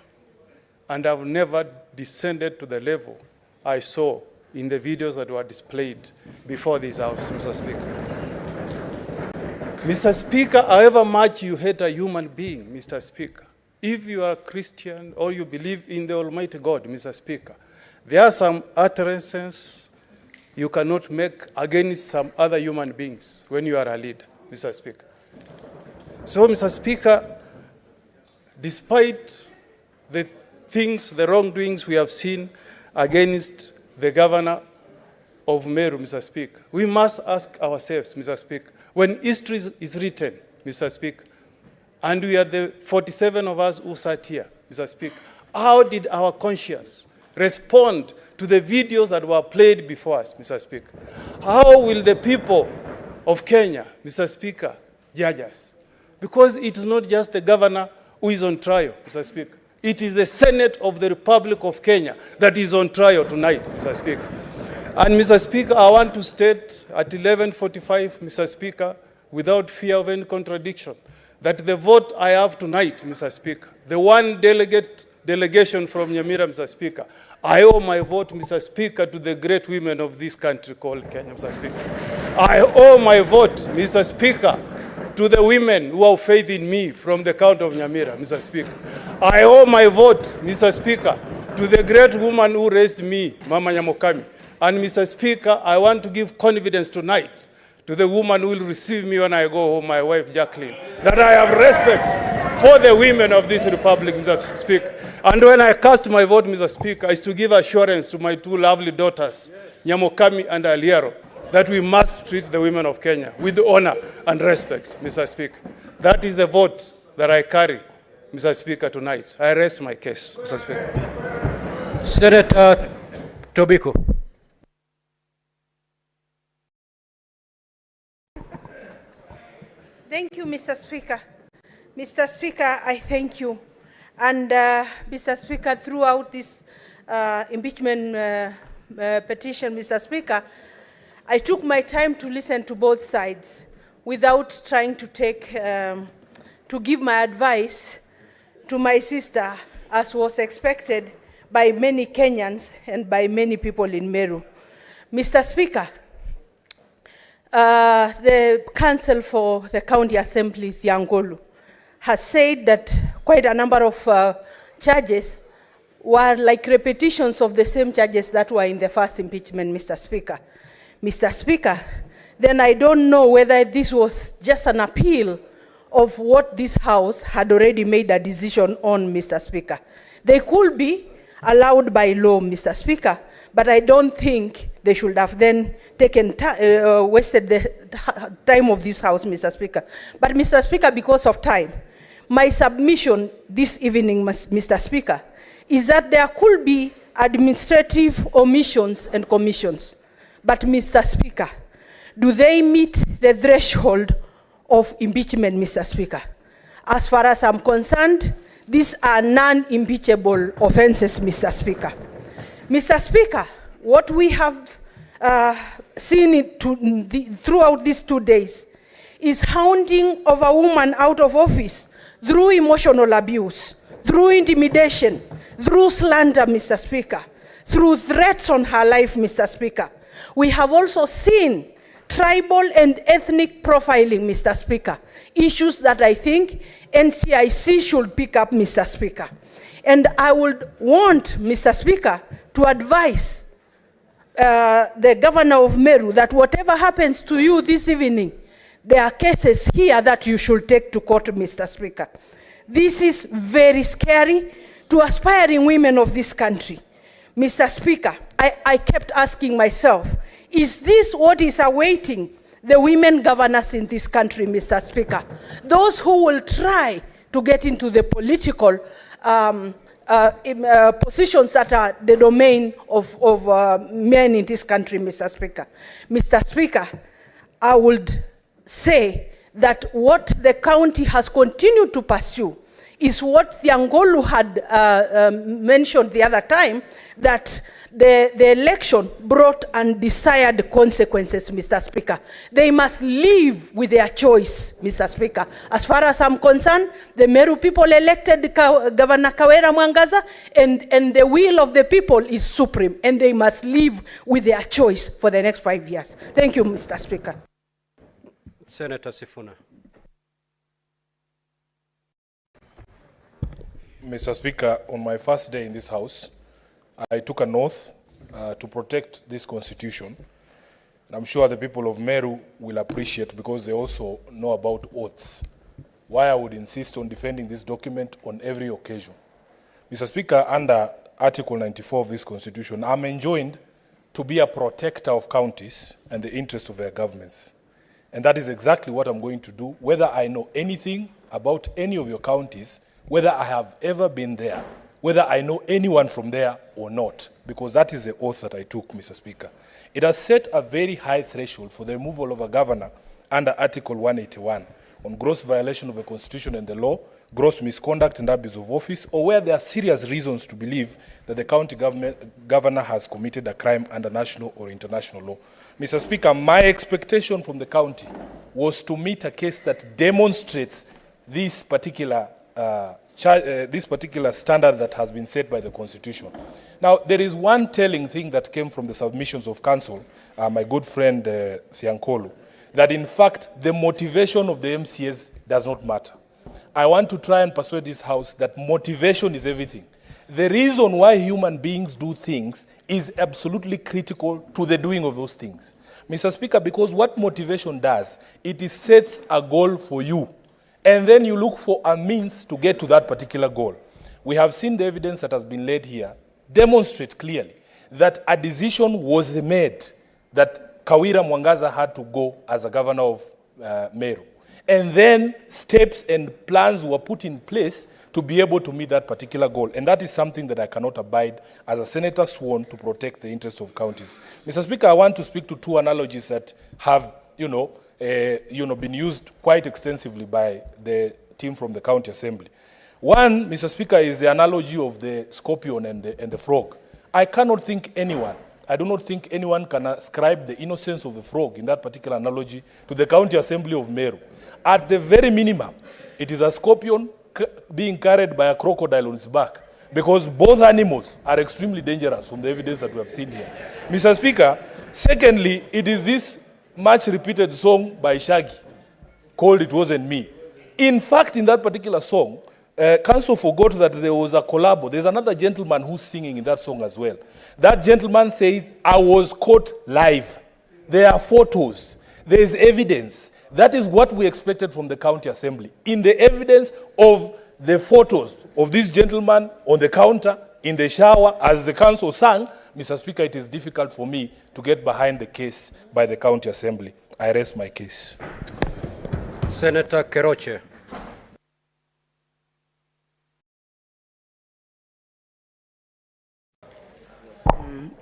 and I've never descended to the level I saw in the videos that were displayed before this House, Mr. Speaker. Mr. Speaker, however much you hate a human being, Mr. Speaker, if you are a Christian or you believe in the Almighty God, Mr. Speaker, there are some utterances you cannot make against some other human beings when you are a leader, Mr. Speaker. So, Mr. Speaker, despite the things, the wrongdoings we have seen against the governor of Meru, Mr. Speaker, we must ask ourselves, Mr. Speaker, when history is written, Mr. Speaker, and we are the 47 of us who sat here, Mr. Speaker, how did our conscience respond to the videos that were played before us, Mr. Speaker? How will the people of Kenya, Mr. Speaker, judge us? Because it is not just the governor who is on trial, Mr. Speaker. It is the Senate of the Republic of Kenya that is on trial tonight, Mr. Speaker. And, Mr. Speaker, I want to state at 11:45, Mr. Speaker, without fear of any contradiction, that the vote I have tonight, Mr. Speaker, the one delegation from Nyamira, Mr. Speaker, I owe my vote, Mr. Speaker, to the great women of this country called Kenya, Mr. Speaker. I owe my vote, Mr. Speaker, to the women who have faith in me from the county of Nyamira, Mr. Speaker. I owe my vote, Mr. Speaker, to the great woman who raised me, Mama Nyamokami. And, Mr. Speaker, I want to give confidence tonight to the woman who will receive me when I go home, my wife Jacqueline, that I have respect for the women of this republic, Mr. Speaker. And when I cast my vote, Mr. Speaker, is to give assurance to my two lovely daughters, Nyamokami and Aliero, that we must treat the women of Kenya with honor and respect, Mr. Speaker. That is the vote that I carry, Mr. Speaker, tonight. I rest my case, Mr. Speaker. Senator Tobiko. Thank you, Mr. Speaker. Mr. Speaker, I thank you. And Mr. Speaker, throughout this impeachment petition, Mr. Speaker, I took my time to listen to both sides without trying to give my advice to my sister, as was expected by many Kenyans and by many people in Meru. Mr. Speaker, the council for the county assembly, Thiangolu, has said that quite a number of charges were like repetitions of the same charges that were in the first impeachment, Mr. Speaker. Mr. Speaker, then I don't know whether this was just an appeal of what this House had already made a decision on, Mr. Speaker. They could be allowed by law, Mr. Speaker, but I don't think they should have then wasted the time of this House, Mr. Speaker. But, Mr. Speaker, because of time, my submission this evening, Mr. Speaker, is that there could be administrative omissions and commissions. But, Mr. Speaker, do they meet the threshold of impeachment, Mr. Speaker? As far as I'm concerned, these are non-impeachable offenses, Mr. Speaker. Mr. Speaker, what we have seen throughout these 2 days is hounding of a woman out of office through emotional abuse, through intimidation, through slander, Mr. Speaker, through threats on her life, Mr. Speaker. We have also seen tribal and ethnic profiling, Mr. Speaker, issues that I think NCIC should pick up, Mr. Speaker. And I would want, Mr. Speaker, to advise the governor of Meru that whatever happens to you this evening, there are cases here that you should take to court, Mr. Speaker. This is very scary to aspiring women of this country. Mr. Speaker, I kept asking myself, is this what is awaiting the women governors in this country, Mr. Speaker? Those who will try to get into the political positions that are the domain of men in this country, Mr. Speaker. Mr. Speaker, I would say that what the county has continued to pursue is what the Angolu had mentioned the other time, that the election brought undesired consequences, Mr. Speaker. They must live with their choice, Mr. Speaker. As far as I'm concerned, the Meru people elected Governor Kawira Mwangaza, and the will of the people is supreme, and they must live with their choice for the next 5 years. Thank you, Mr. Speaker. Senator Sifuna. Mr. Speaker, on my first day in this House, I took an oath to protect this Constitution. And I'm sure the people of Meru will appreciate, because they also know about oaths, why I would insist on defending this document on every occasion. Mr. Speaker, under Article 94 of this Constitution, I'm enjoined to be a protector of counties and the interests of their governments. And that is exactly what I'm going to do, whether I know anything about any of your counties, whether I have ever been there, whether I know anyone from there or not, because that is the oath that I took, Mr. Speaker. It has set a very high threshold for the removal of a governor under Article 181 on gross violation of the Constitution and the law, gross misconduct and abuse of office, or where there are serious reasons to believe that the county governor has committed a crime under national or international law. Mr. Speaker, my expectation from the county was to meet a case that demonstrates this particular standard that has been set by the Constitution. Now, there is one telling thing that came from the submissions of counsel, my good friend Thiankolu, that in fact the motivation of the MCAs does not matter. I want to try and persuade this House that motivation is everything. The reason why human beings do things is absolutely critical to the doing of those things. Mr. Speaker, because what motivation does, it sets a goal for you, and then you look for a means to get to that particular goal. We have seen the evidence that has been laid here demonstrate clearly that a decision was made that Kawira Mwangaza had to go as a governor of Meru. And then steps and plans were put in place to be able to meet that particular goal. And that is something that I cannot abide as a senator sworn to protect the interests of counties. Mr. Speaker, I want to speak to two analogies that have, been used quite extensively by the team from the county assembly. One, Mr. Speaker, is the analogy of the scorpion and the frog. I do not think anyone can ascribe the innocence of the frog in that particular analogy to the county assembly of Meru. At the very minimum, it is a scorpion being carried by a crocodile on its back, because both animals are extremely dangerous from the evidence that we have seen here. Mr. Speaker, secondly, it is this much repeated song by Shaggy called "It Wasn't Me." In fact, in that particular song, council forgot that there was a collabo. There's another gentleman who's singing in that song as well. That gentleman says, "I was caught live." There are photos. There is evidence. That is what we expected from the county assembly. In the evidence of the photos of this gentleman on the counter, in the shower, as the council sang, Mr. Speaker, it is difficult for me to get behind the case by the county assembly. I rest my case. Senator Keroche.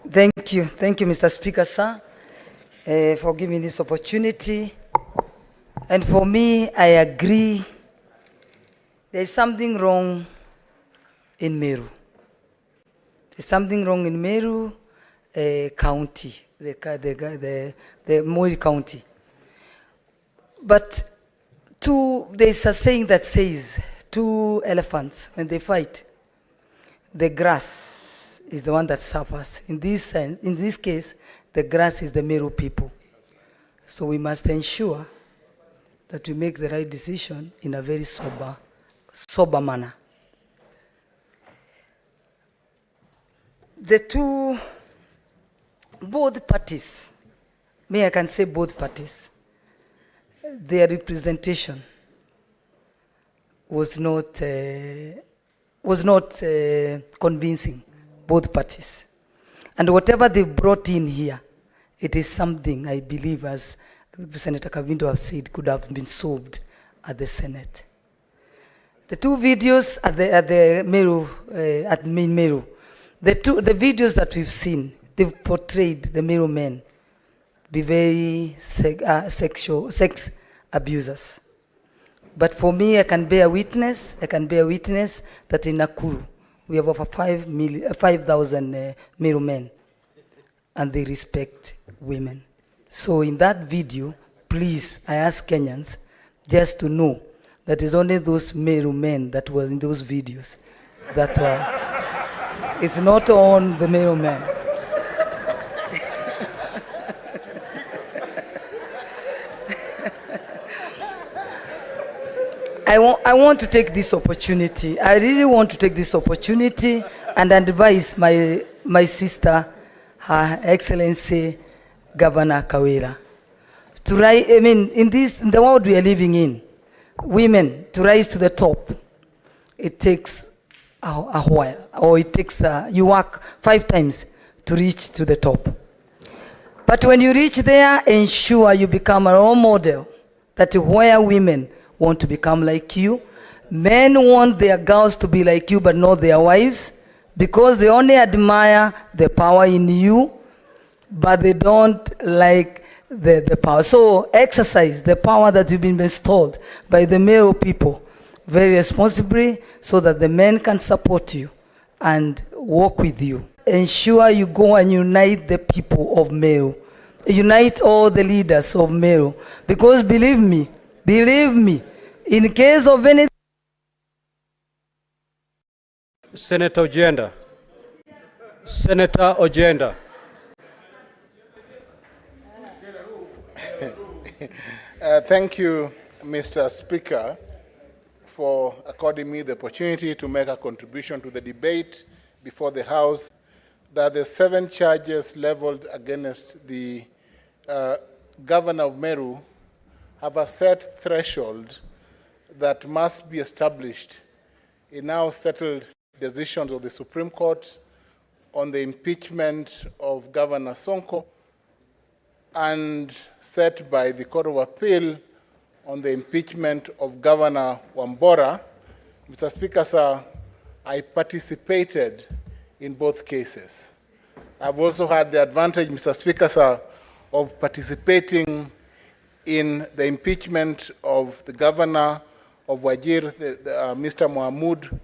Thank you, Mr. Speaker, sir, for giving this opportunity. And for me, I agree there is something wrong in Meru. There's something wrong in Meru County, the Moi County. But there's a saying that says, two elephants, when they fight, the grass is the one that suffers. In this case, the grass is the Meru people. So we must ensure that we make the right decision in a very sober manner. Both parties, I can say both parties, their representation was not convincing, both parties. And whatever they brought in here, it is something I believe, as Senator Kavindo has said, could have been solved at the Senate. The two videos at the Meru, at main Meru, the videos that we've seen, they've portrayed the Meru men be very sex abusers. But for me, I can bear witness that in Nakuru, we have over 5,000 Meru men, and they respect women. So in that video, please, I ask Kenyans just to know that it's only those Meru men that were in those videos that were, it's not on the Meru men. I want to take this opportunity. I really want to take this opportunity and advise my sister, Her Excellency Governor Kawira. In the world we are living in, women, to rise to the top, it takes a while, or it takes, you work 5 times to reach to the top. But when you reach there, ensure you become a role model, that where women want to become like you. Men want their girls to be like you, but not their wives, because they only admire the power in you, but they don't like the power. So exercise the power that you've been bestowed by the Meru people very responsibly, so that the men can support you and work with you. Ensure you go and unite the people of Meru. Unite all the leaders of Meru, because believe me, in case of any... Senator Ojenda. Senator Ojenda. Thank you, Mr. Speaker, for according me the opportunity to make a contribution to the debate before the House, that the 7 charges leveled against the Governor of Meru have a set threshold that must be established in now settled decisions of the Supreme Court on the impeachment of Governor Sonko, and set by the Court of Appeal on the impeachment of Governor Wambora. Mr. Speaker, sir, I participated in both cases. I've also had the advantage, Mr. Speaker, sir, of participating in the impeachment of the governor of Wajir, Mr. Mohamud,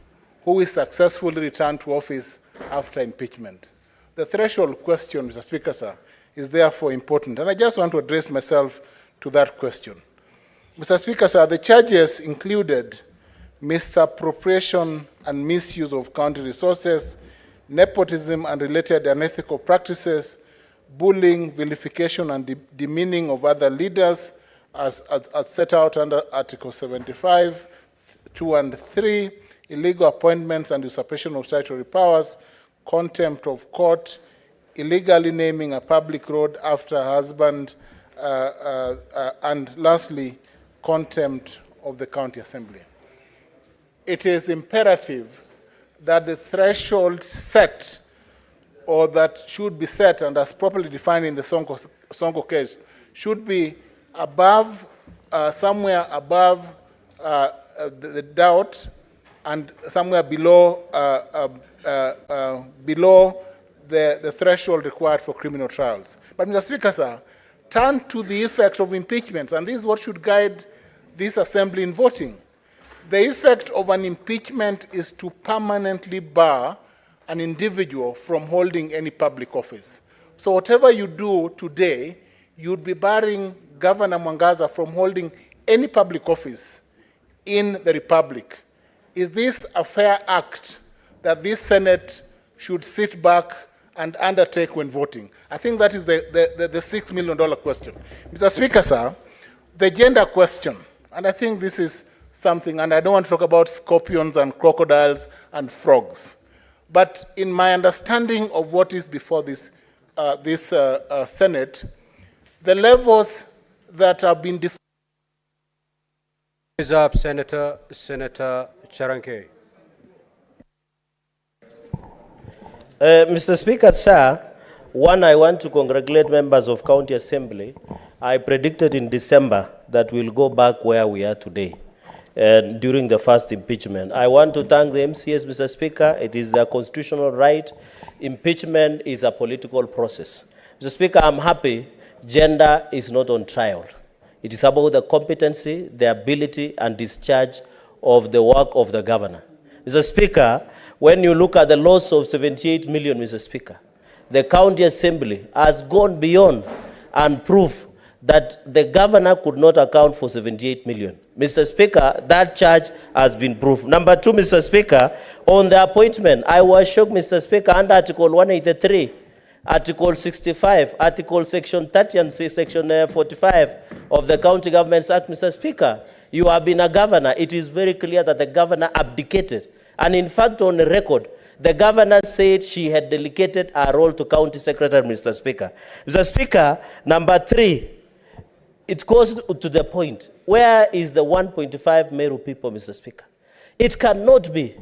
who is successfully returned to office after impeachment. The threshold question, Mr. Speaker, sir, is therefore important, and I just want to address myself to that question. Mr. Speaker, sir, the charges included misappropriation and misuse of county resources, nepotism and related unethical practices, bullying, vilification, and demeaning of other leaders, as set out under Article 75, 2 and 3, illegal appointments and usurpation of statutory powers, contempt of court, illegally naming a public road after a husband and lastly, contempt of the county assembly. It is imperative that the threshold set, or that should be set and as properly defined in the Sonko case, should be above, somewhere above the doubt, and somewhere below below the threshold required for criminal trials. But Mr. Speaker, sir, turn to the effect of impeachments, and this is what should guide this assembly in voting. The effect of an impeachment is to permanently bar an individual from holding any public office. So whatever you do today, you'd be barring Governor Mwangaza from holding any public office in the Republic. Is this a fair act that this Senate should sit back and undertake when voting? I think that is the $6 million question. Mr. Speaker, sir, the gender question, and I think this is something, and I don't want to talk about scorpions and crocodiles and frogs, but in my understanding of what is before this Senate, the levels that have been defined. Is up, Senator Charanke. Mr. Speaker, sir, one, I want to congratulate members of County Assembly. I predicted in December that we'll go back where we are today during the first impeachment. I want to thank the MCS, Mr. Speaker. It is their constitutional right. Impeachment is a political process. Mr. Speaker, I'm happy gender is not on trial. It is about the competency, the ability, and discharge of the work of the governor. Mr. Speaker, when you look at the loss of 78 million, Mr. Speaker, the County Assembly has gone beyond and proved that the governor could not account for 78 million. Mr. Speaker, that charge has been proved. Number two, Mr. Speaker, on the appointment, I was shocked, Mr. Speaker, under Article 183, Article 65, Article Section 30 and Section 45 of the County Governments Act, Mr. Speaker. You have been a governor. It is very clear that the governor abdicated. And in fact, on the record, the governor said she had delegated her role to County Secretary, Mr. Speaker. Mr. Speaker, number three, it goes to the point. Where is the 1.5 Meru people, Mr. Speaker? It cannot be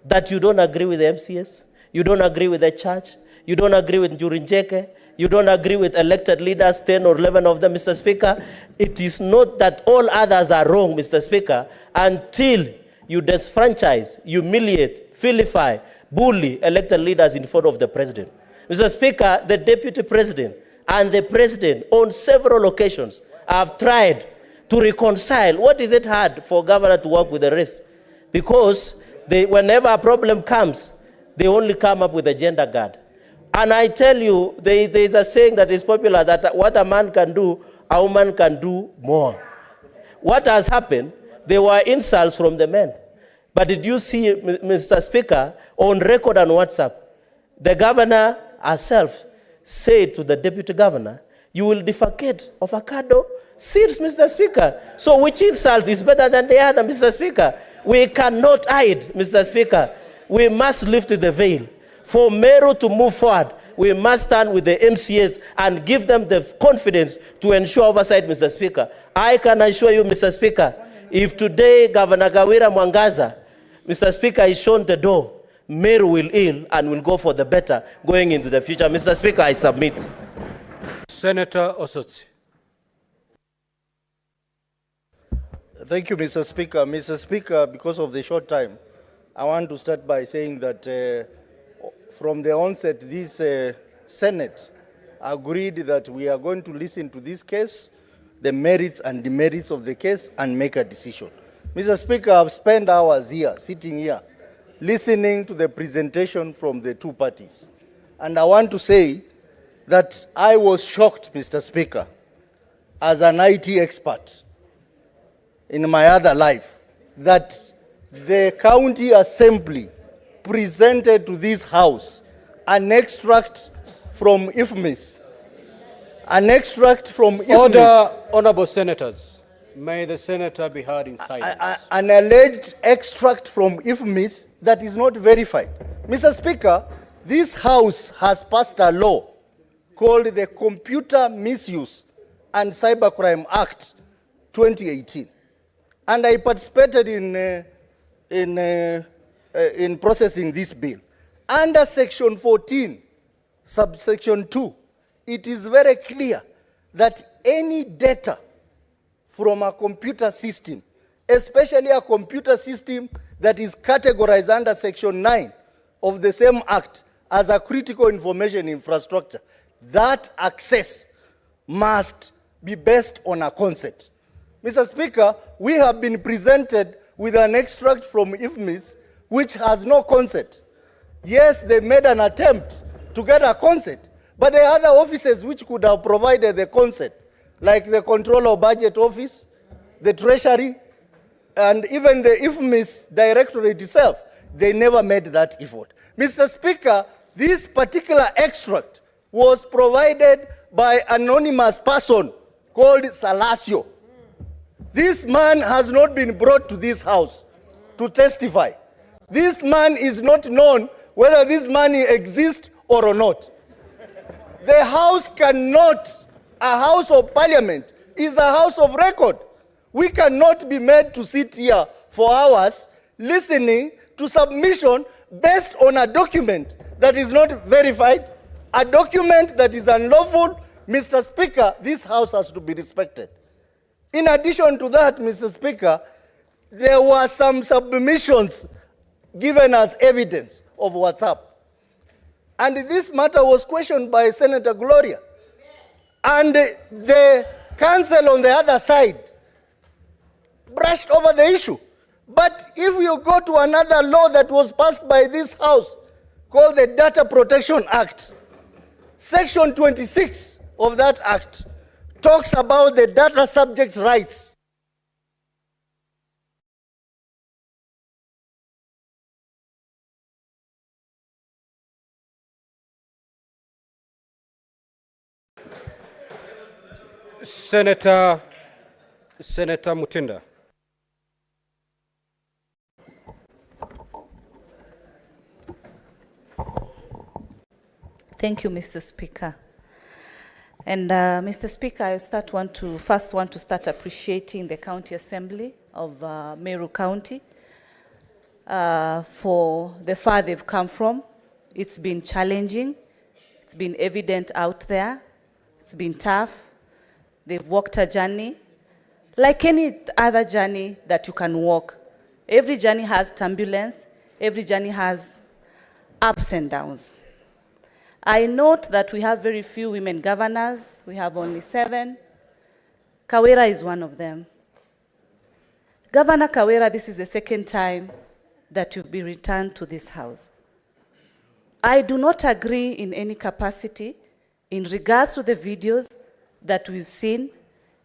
that you don't agree with the MCS, you don't agree with the church, you don't agree with Njurinjeke, you don't agree with elected leaders, 10 or 11 of them, Mr. Speaker. It is not that all others are wrong, Mr. Speaker, until you disfranchise, humiliate, vilify, bully elected leaders in front of the president. Mr. Speaker, the deputy president and the president on several occasions have tried to reconcile. What is it hard for governor to work with the rest? Because whenever a problem comes, they only come up with a gender guard. And I tell you, there is a saying that is popular that what a man can do, a woman can do more. What has happened? There were insults from the men. But did you see, Mr. Speaker, on record on WhatsApp, the governor herself said to the deputy governor, you will defecate avocado seeds, Mr. Speaker. So which insult is better than the other, Mr. Speaker? We cannot hide, Mr. Speaker. We must lift the veil. For Meru to move forward, we must stand with the MCS and give them the confidence to ensure oversight, Mr. Speaker. I can assure you, Mr. Speaker, if today Governor Kawira Mwangaza, Mr. Speaker, is shown the door, Meru will heal and will go for the better going into the future. Mr. Speaker, I submit. Senator Osotsi. Thank you, Mr. Speaker. Mr. Speaker, because of the short time, I want to start by saying that from the onset, this Senate agreed that we are going to listen to this case, the merits and demerits of the case, and make a decision. Mr. Speaker, I've spent hours here, sitting here, listening to the presentation from the two parties. And I want to say that I was shocked, Mr. Speaker, as an IT expert in my other life, that the County Assembly presented to this House an extract from IFMIS. An extract from IFMIS. Order, honorable senators. May the senator be heard in silence. An alleged extract from IFMIS that is not verified. Mr. Speaker, this House has passed a law called the Computer Misuse and Cybercrime Act 2018. And I participated in processing this bill. Under Section 14, subsection 2, it is very clear that any data from a computer system, especially a computer system that is categorized under Section 9 of the same Act as a critical information infrastructure, that access must be based on a consent. Mr. Speaker, we have been presented with an extract from IFMIS which has no consent. Yes, they made an attempt to get a consent, but there are other offices which could have provided the consent, like the Controller of Budget Office, the Treasury, and even the IFMIS Directorate itself. They never made that effort. Mr. Speaker, this particular extract was provided by an anonymous person called Salasio. This man has not been brought to this house to testify. This man is not known whether this money exists or not. The house cannot, a house of parliament is a house of record. We cannot be made to sit here for hours listening to submission based on a document that is not verified, a document that is unlawful. Mr. Speaker, this house has to be respected. In addition to that, Mr. Speaker, there were some submissions given as evidence of WhatsApp. And this matter was questioned by Senator Gloria. And the counsel on the other side brushed over the issue. But if you go to another law that was passed by this House, called the Data Protection Act, Section 26 of that Act talks about the data subject rights. Senator Mutinda. Thank you, Mr. Speaker. And Mr. Speaker, I first want to start appreciating the County Assembly of Meru County for the far they've come from. It's been challenging. It's been evident out there. It's been tough. They've walked a journey like any other journey that you can walk. Every journey has turbulence. Every journey has ups and downs. I note that we have very few women governors. We have only 7. Kawira is one of them. Governor Kawira, this is the second time that you've been returned to this house. I do not agree in any capacity in regards to the videos that we've seen,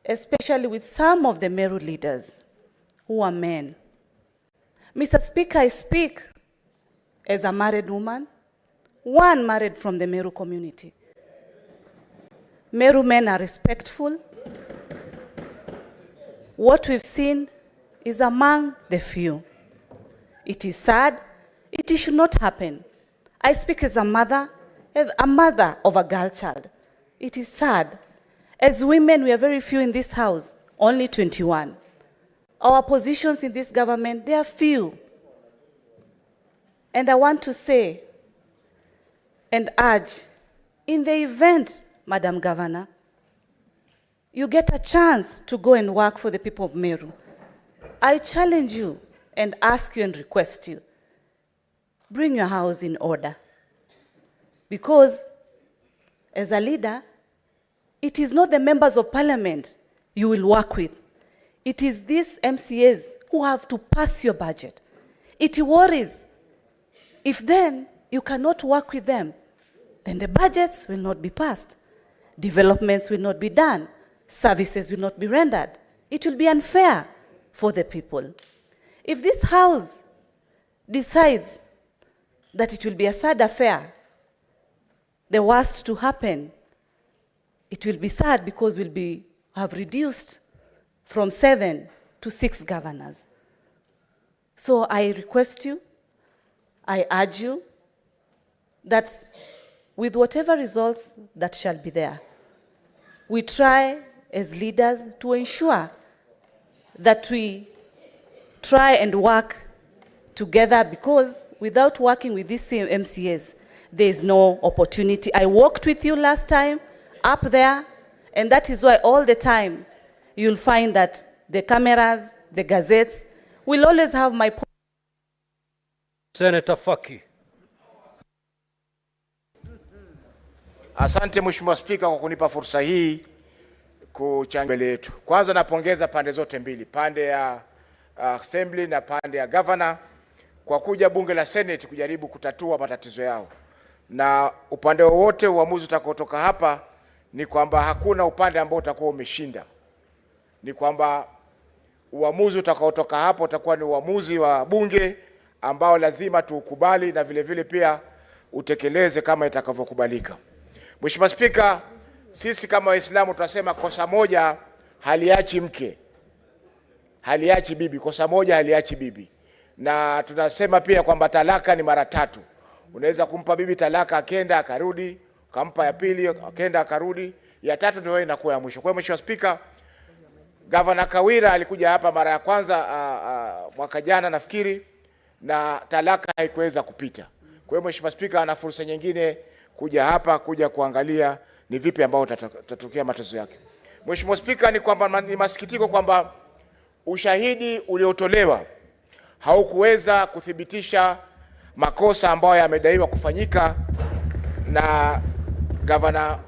especially with some of the Meru leaders who are men. Mr. Speaker, I speak as a married woman, one married from the Meru community. Meru men are respectful. What we've seen is among the few. It is sad. It should not happen. I speak as a mother of a girl child. It is sad. As women, we are very few in this house, only 21. Our positions in this government, they are few. And I want to say and urge, in the event, Madam Governor, you get a chance to go and work for the people of Meru, I challenge you and ask you and request you, bring your house in order. Because as a leader, it is not the members of parliament you will work with. It is these MCAs who have to pass your budget. It worries. If then you cannot work with them, then the budgets will not be passed. Developments will not be done. Services will not be rendered. It will be unfair for the people. If this house decides that it will be a sad affair, the worst to happen, it will be sad because we'll have reduced from 7 to 6 governors. So I request you, I urge you that with whatever results that shall be there, we try as leaders to ensure that we try and work together, because without working with these same MCAs, there is no opportunity. I worked with you last time up there, and that is why all the time you'll find that the cameras, the gazettes, will always have my point. Senator Faki. Asante Mheshimiwa Spika kwa kunipa fursa hii kuchangia mbele yetu. Kwanza napongeza pande zote mbili, pande ya Assembly na pande ya Governor kwa kuja bunge la Senate kujaribu kutatua matatizo yao. Na upande wowote uamuzi utakaotoka hapa ni kwamba hakuna upande ambao utakuwa umeshinda. Ni kwamba uamuzi utakaotoka hapo utakuwa ni uamuzi wa bunge ambao lazima tuukubali na vile vile pia utekeleze kama itakavyokubalika. Mheshimiwa Spika, sisi kama Waislamu tunasema kosa moja haliachi mke, haliachi bibi, kosa moja haliachi bibi. Na tunasema pia kwamba talaka ni mara 3. Unaweza kumpa bibi talaka akenda akarudi, ukampa ya pili akenda akarudi, ya 3 ndio inakuwa ya mwisho. Kwa hiyo Mheshimiwa Spika, Governor Kawira alikuja hapa mara ya kwanza mwaka jana nafikiri, na talaka haikuweza kupita. Kwa hiyo Mheshimiwa Spika, ana fursa nyingine kuja hapa kuja kuangalia ni vipi ambao tatokea matatizo yake. Mheshimiwa Spika, ni kwamba ni masikitiko kwamba ushahidi uliotolewa haukuweza kuthibitisha makosa ambayo yamedaiwa kufanyika na Governor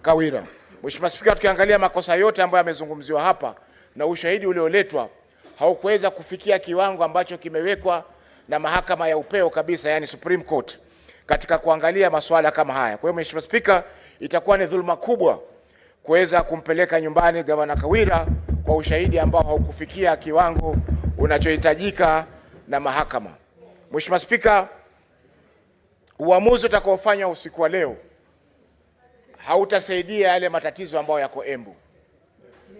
Kawira. Mheshimiwa Spika, tukiangalia makosa yote ambayo yamezungumziwa hapa na ushahidi ulioletwa haukuweza kufikia kiwango ambacho kimewekwa na mahakama ya upeo kabisa, yani Supreme Court, katika kuangalia masuala kama haya. Kwa hiyo Mheshimiwa Spika, itakuwa ni dhulma kubwa kuweza kumpeleka nyumbani Governor Kawira kwa ushahidi ambao haukufikia kiwango unachohitajika na mahakama. Mheshimiwa Spika, uamuzi utakaofanywa usiku wa leo hautasaidia yale matatizo ambayo yako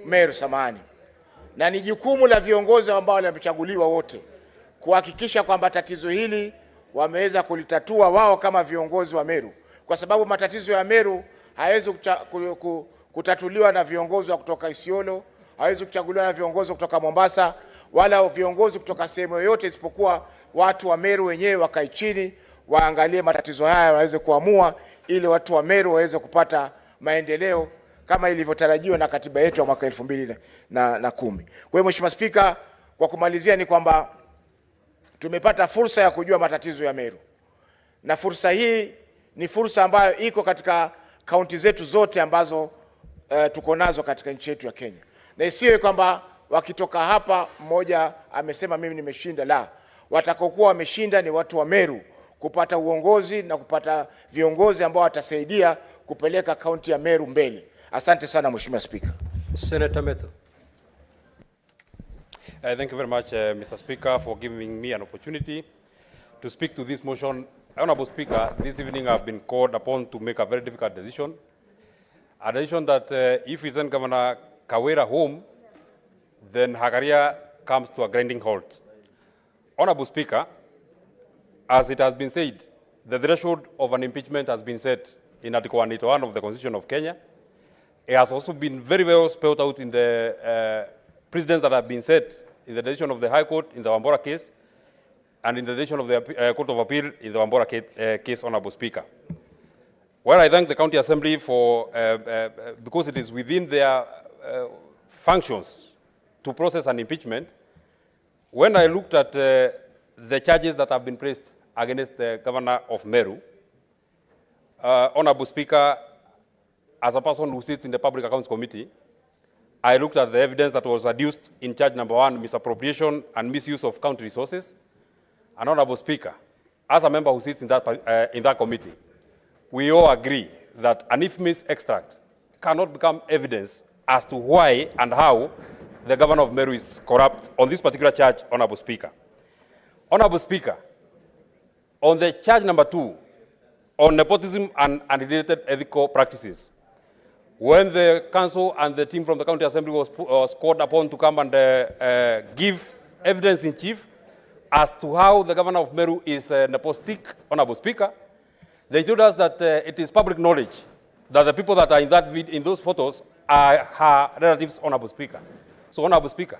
Meru samani. Na ni jukumu la viongozi ambao wamechaguliwa wote kuhakikisha kwamba tatizo hili wameweza kulitatua wao kama viongozi wa Meru, kwa sababu matatizo ya Meru hayawezi kutatuliwa na viongozi wa kutoka Isiolo, hayawezi kuchaguliwa na viongozi kutoka Mombasa, wala viongozi kutoka sehemu yoyote, isipokuwa watu wa Meru wenyewe wakae chini waangalie matatizo haya, waweze kuamua ili watu wa Meru waweze kupata maendeleo kama ilivyotarajiwa na katiba yetu ya mwaka 2010. Kwa hiyo Mheshimiwa Spika, kwa kumalizia ni kwamba tumepata fursa ya kujua matatizo ya Meru. Na fursa hii ni fursa ambayo iko katika kaunti zetu zote ambazo tuko nazo katika nchi yetu ya Kenya. Na isiwe kwamba wakitoka hapa mmoja amesema mimi nimeshinda. La, watakokuwa wameshinda ni watu wa Meru kupata uongozi na kupata viongozi ambao watasaidia kupeleka kaunti ya Meru mbele. Asante sana Mheshimiwa Spika. Senator Methu. Thank you very much, Mr. Speaker, for giving me an opportunity to speak to this motion. Honorable Speaker, this evening I've been called upon to make a very difficult decision. A decision that if we send Governor Kawira home, then her career comes to a grinding halt. Honorable Speaker, as it has been said, the threshold of an impeachment has been set in Article 181 of the Constitution of Kenya. It has also been very well spelled out in the precedents that have been set in the decision of the High Court in the Wambora case and in the decision of the Court of Appeal in the Wambora case, Honorable Speaker. Well, I thank the County Assembly for, because it is within their functions to process an impeachment. When I looked at the charges that have been placed against the Governor of Meru, Honorable Speaker, as a person who sits in the Public Accounts Committee, I looked at the evidence that was adduced in charge number 1, misappropriation and misuse of county resources. And Honorable Speaker, as a member who sits in that committee, we all agree that an infamous extract cannot become evidence as to why and how the Governor of Meru is corrupt on this particular charge, Honorable Speaker. Honorable Speaker, on the charge number 2, on nepotism and unrelated ethical practices, when the council and the team from the County Assembly was called upon to come and give evidence in chief as to how the Governor of Meru is nepotistic, Honorable Speaker, they told us that it is public knowledge that the people that are in those photos are her relatives, Honorable Speaker. So, Honorable Speaker,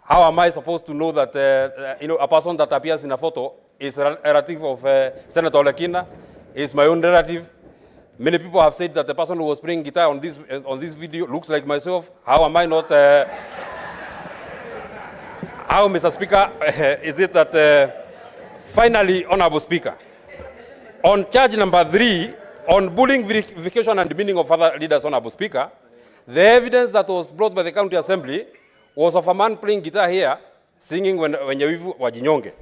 how am I supposed to know that a person that appears in a photo is a relative of Senator Olekina, is my own relative? Many people have said that the person who was playing guitar on this video looks like myself. How am I not? How, Mr. Speaker, is it that finally, Honorable Speaker, on charge number 3, on bullying, vilification, and demeaning of other leaders, Honorable Speaker, the evidence that was brought by the County Assembly was of a man playing guitar here, singing when Wenyewivu Wajinyonge.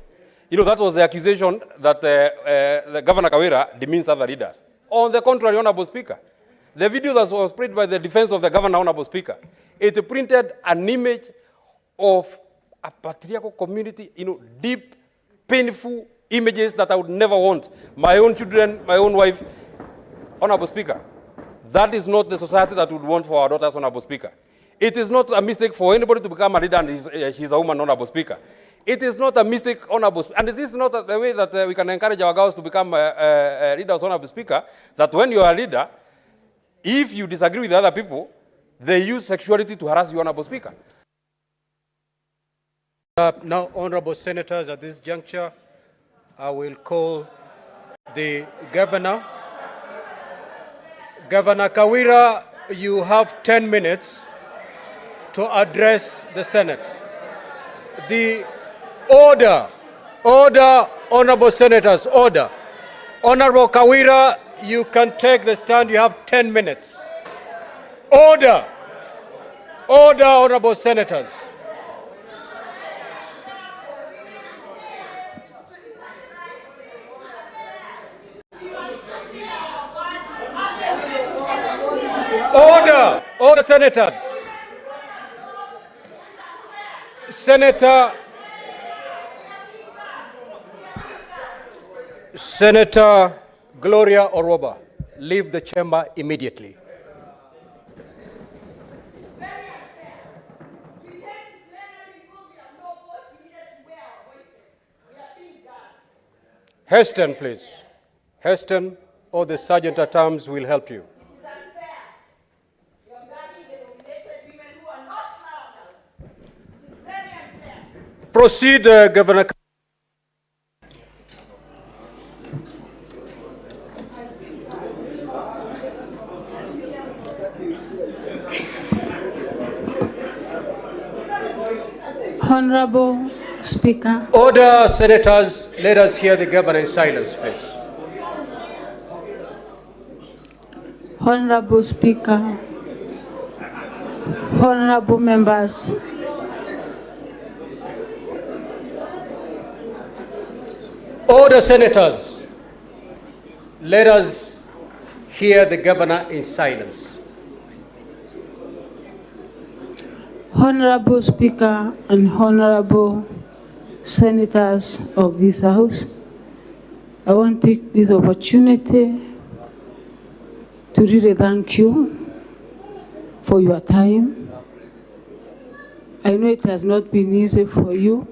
That was the accusation that the Governor Kawira demeans other leaders. On the contrary, Honorable Speaker, the video that was played by the defense of the Governor, Honorable Speaker, it printed an image of a patriarchal community, deep, painful images that I would never want. My own children, my own wife. Honorable Speaker, that is not the society that we would want for our daughters, Honorable Speaker. It is not a mistake for anybody to become a leader and she's a woman, Honorable Speaker. It is not a mistake, Honorable Speaker, and it is not the way that we can encourage our girls to become leaders, Honorable Speaker, that when you are a leader, if you disagree with other people, they use sexuality to harass you, Honorable Speaker. Now, Honorable Senators, at this juncture, I will call the Governor. Governor Kawira, you have 10 minutes to address the Senate. The order, Honorable Senators, order. Honorable Kawira, you can take the stand. You have 10 minutes. Order, Honorable Senators. Order, Senators. Senator Gloria Oroba, leave the chamber immediately. Hasten, please. Hasten, or the Sergeant at Arms will help you. Proceed, Governor. Honorable Speaker. Order, Senators. Let us hear the Governor in silence, please. Honorable Speaker, honorable members, Order, Senators. Let us hear the Governor in silence. Honorable Speaker and honorable senators of this House, I want to take this opportunity to really thank you for your time. I know it has not been easy for you.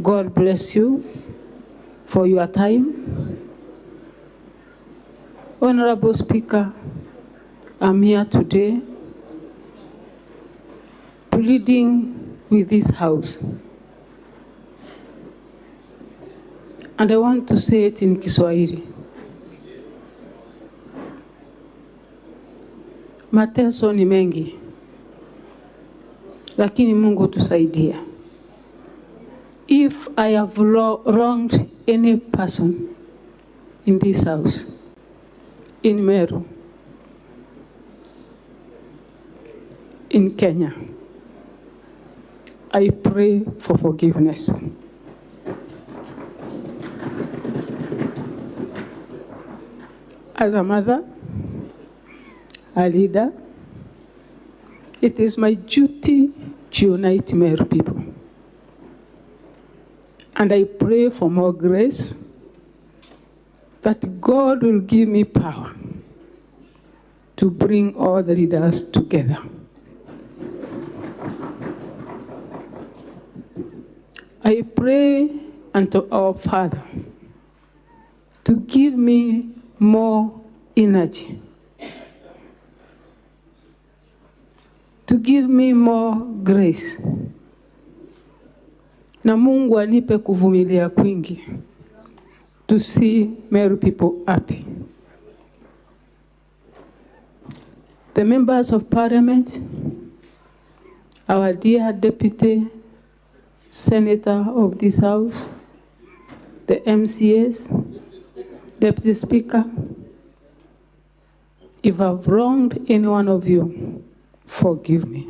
God bless you for your time. Honorable Speaker, I'm here today pleading with this House. And I want to say it in Kiswahili. Mateso ni mengi, lakini Mungu tusaidie. If I have wronged any person in this House, in Meru, in Kenya, I pray for forgiveness. As a mother, a leader, it is my duty to unite Meru people. And I pray for more grace, that God will give me power to bring all the leaders together. I pray unto our Father to give me more energy to give me more grace. Na Mungu anipe kuvumilia kwingi to see Meru people happy. The members of parliament, our dear deputy senator of this house, the MCAs, deputy speaker, if I've wronged any one of you, forgive me.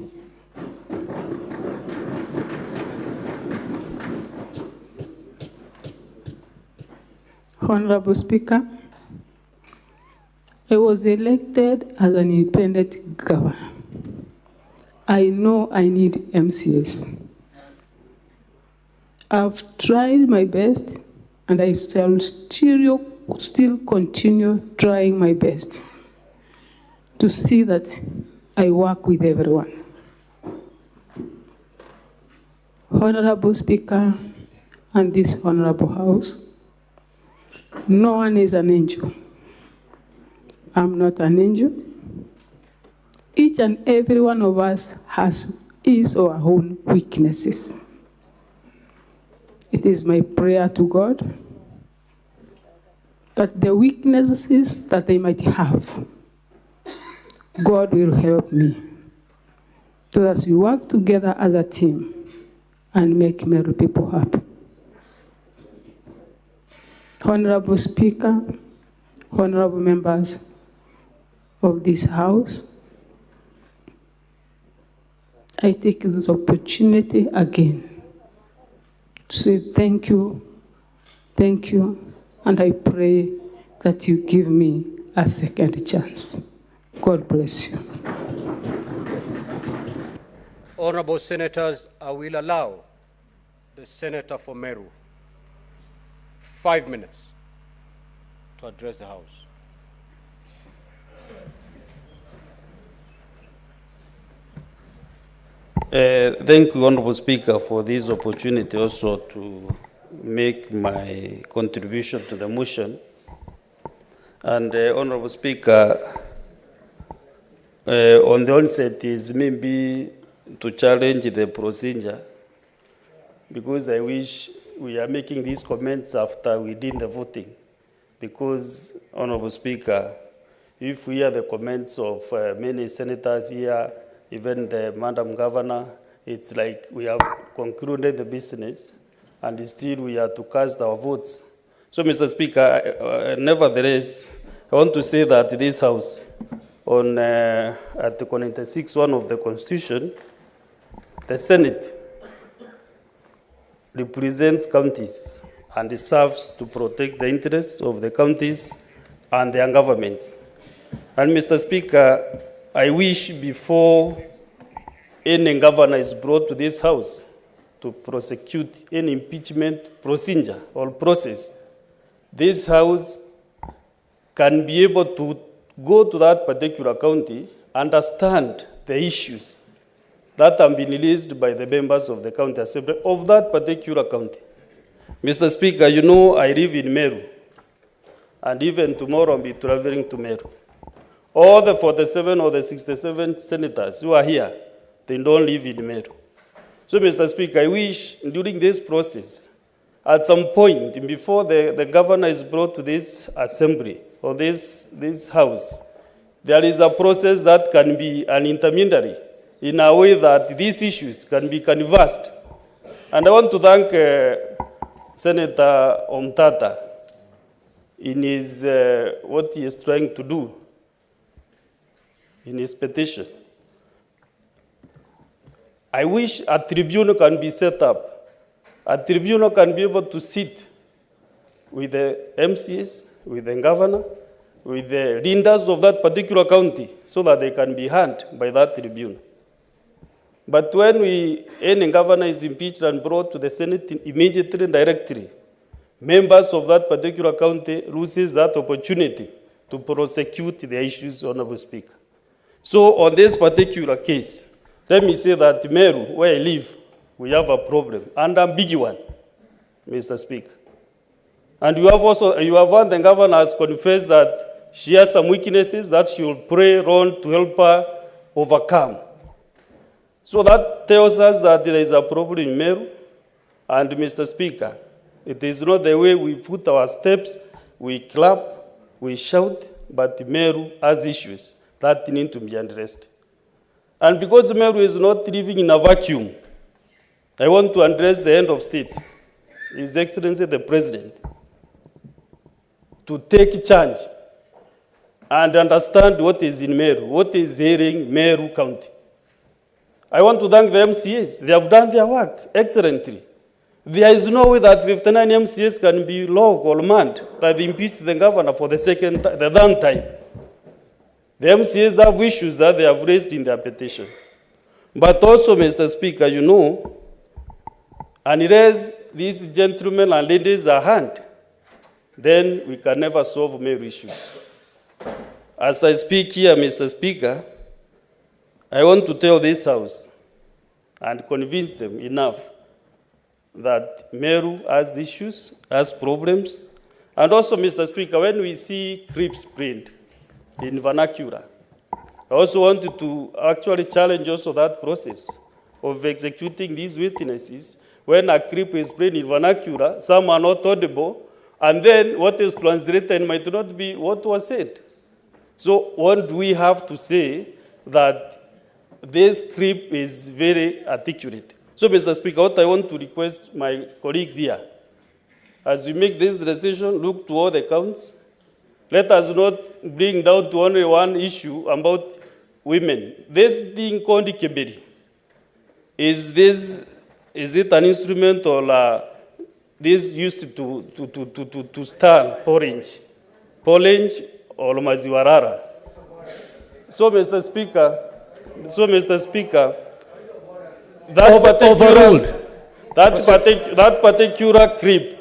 Honorable Speaker, I was elected as an independent governor. I know I need MCAs. I've tried my best, and I shall still continue trying my best to see that I work with everyone. Honorable Speaker and this Honorable House, no one is an angel. I'm not an angel. Each and every one of us has his or her own weaknesses. It is my prayer to God that the weaknesses that they might have, God will help me, so that we work together as a team and make Meru people happy. Honorable Speaker, honorable members of this House, I take this opportunity again to say thank you, and I pray that you give me a second chance. God bless you. Honorable Senators, I will allow the Senator for Meru 5 minutes to address the House. Thank you, Honorable Speaker, for this opportunity also to make my contribution to the motion. And Honorable Speaker, on the onset is maybe to challenge the procedure, because I wish we are making these comments after we did the voting. Because, Honorable Speaker, if we hear the comments of many senators here, even the Madam Governor, it's like we have concluded the business and still we are to cast our votes. So, Mr. Speaker, nevertheless, I want to say that this House, on Article 96(1) of the Constitution, the Senate represents counties and serves to protect the interests of the counties and their governments. And Mr. Speaker, I wish before any governor is brought to this House to prosecute any impeachment procedure or process, this House can be able to go to that particular county, understand the issues that have been released by the members of the county assembly of that particular county. Mr. Speaker, you know I live in Meru, and even tomorrow I'll be traveling to Meru. All the 47 or the 67 senators who are here, they don't live in Meru. So, Mr. Speaker, I wish during this process, at some point, before the governor is brought to this assembly or this House, there is a process that can be an intermediary in a way that these issues can be canvassed. And I want to thank Senator Omtata in his, what he is trying to do in his petition. I wish a tribunal can be set up. A tribunal can be able to sit with the MCs, with the governor, with the leaders of that particular county, so that they can be heard by that tribunal. But when any governor is impeached and brought to the Senate immediately and directly, members of that particular county loses that opportunity to prosecute the issues, Honorable Speaker. So on this particular case, let me say that Meru, where I live, we have a problem, and a big one, Mr. Speaker. And you have heard the governor has confessed that she has some weaknesses that she will pray on to help her overcome. So that tells us that there is a problem in Meru. And Mr. Speaker, it is not the way we put our steps, we clap, we shout, but Meru has issues that need to be addressed. And because Meru is not living in a vacuum, I want to address the end of state, His Excellency the President, to take charge and understand what is in Meru, what is ailing Meru County. I want to thank the MCAs. They have done their work excellently. There is no way that 59 MCAs can be logged or manned that they impeached the governor for the third time. The MCAs have issues that they have raised in their petition. But also, Mr. Speaker, you know, unless these gentlemen and ladies are hand, then we can never solve Meru issues. As I speak here, Mr. Speaker, I want to tell this House and convince them enough that Meru has issues, has problems. And also, Mr. Speaker, when we see creeps print in vernacular, I also wanted to actually challenge also that process of executing these witnesses. When a creep is print in vernacular, some are not audible, and then what is translated might not be what was said. So what we have to say that this creep is very articulate. So, Mr. Speaker, what I want to request my colleagues here, as we make this decision, look to all the counts. Let us not bring down to only one issue about women. This thing called Kebiri, is it an instrument or this used to stir porridge or maziwarara? So, Mr. Speaker, that particular creep,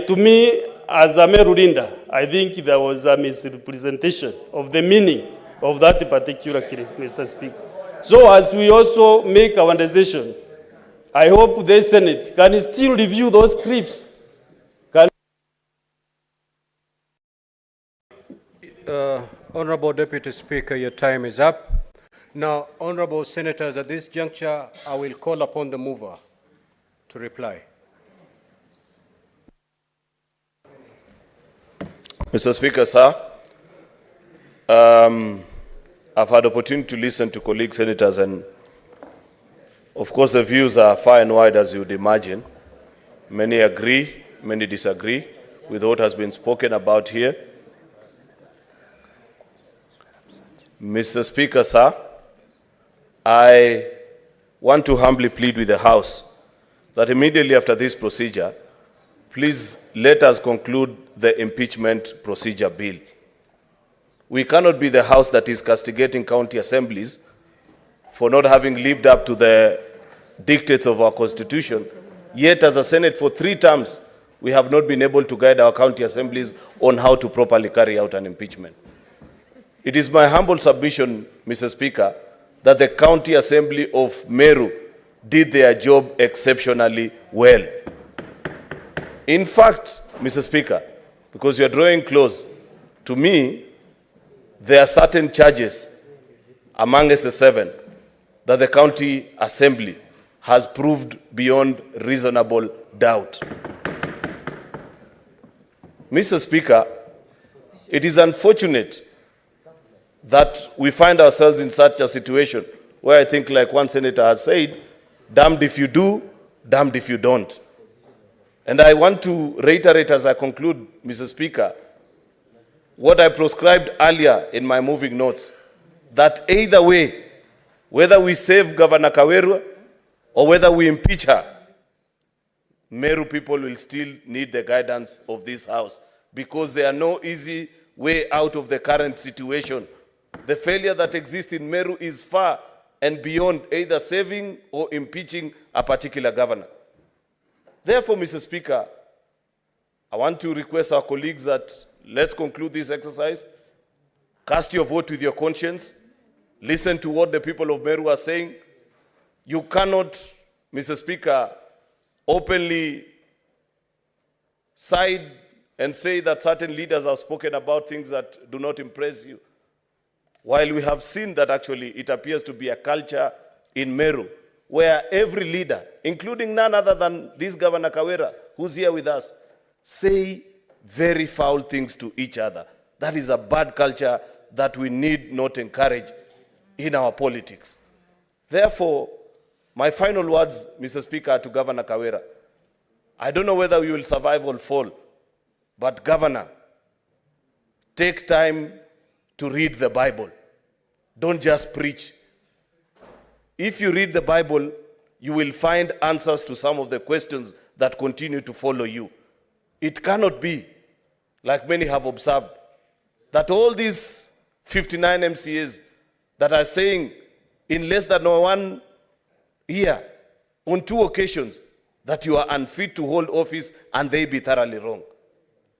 to me, as a Meru Linda, I think there was a misrepresentation of the meaning of that particular creep, Mr. Speaker. So as we also make our decision, I hope the Senate can still review those creeps. Honorable Deputy Speaker, your time is up. Now, honorable senators, at this juncture, I will call upon the mover to reply. Mr. Speaker, sir, I've had opportunity to listen to colleague senators, and of course the views are far and wide, as you would imagine. Many agree, many disagree with what has been spoken about here. Mr. Speaker, sir, I want to humbly plead with the House that immediately after this procedure, please let us conclude the impeachment procedure bill. We cannot be the House that is castigating county assemblies for not having lived up to the dictates of our Constitution, yet as a Senate for 3 terms, we have not been able to guide our county assemblies on how to properly carry out an impeachment. It is my humble submission, Mr. Speaker, that the County Assembly of Meru did their job exceptionally well. In fact, Mr. Speaker, because you are drawing close, to me, there are certain charges among SS7 that the County Assembly has proved beyond reasonable doubt. Mr. Speaker, it is unfortunate that we find ourselves in such a situation where I think, like one senator has said, damned if you do, damned if you don't. And I want to reiterate as I conclude, Mr. Speaker, what I prescribed earlier in my moving notes, that either way, whether we save Governor Kawira or whether we impeach her, Meru people will still need the guidance of this House, because there are no easy way out of the current situation. The failure that exists in Meru is far and beyond either saving or impeaching a particular governor. Therefore, Mr. Speaker, I want to request our colleagues that let's conclude this exercise. Cast your vote with your conscience. Listen to what the people of Meru are saying. You cannot, Mr. Speaker, openly side and say that certain leaders have spoken about things that do not impress you. while we have seen that actually it appears to be a culture in Meru, where every leader, including none other than this Governor Kawira, who's here with us, say very foul things to each other. That is a bad culture that we need not encourage in our politics. Therefore, my final words, Mr. Speaker, to Governor Kawira, I don't know whether we will survive or fall, but Governor, take time to read the Bible. Don't just preach. If you read the Bible, you will find answers to some of the questions that continue to follow you. It cannot be, like many have observed, that all these 59 MCAs that are saying in less than 1 year, on 2 occasions, that you are unfit to hold office and they be thoroughly wrong.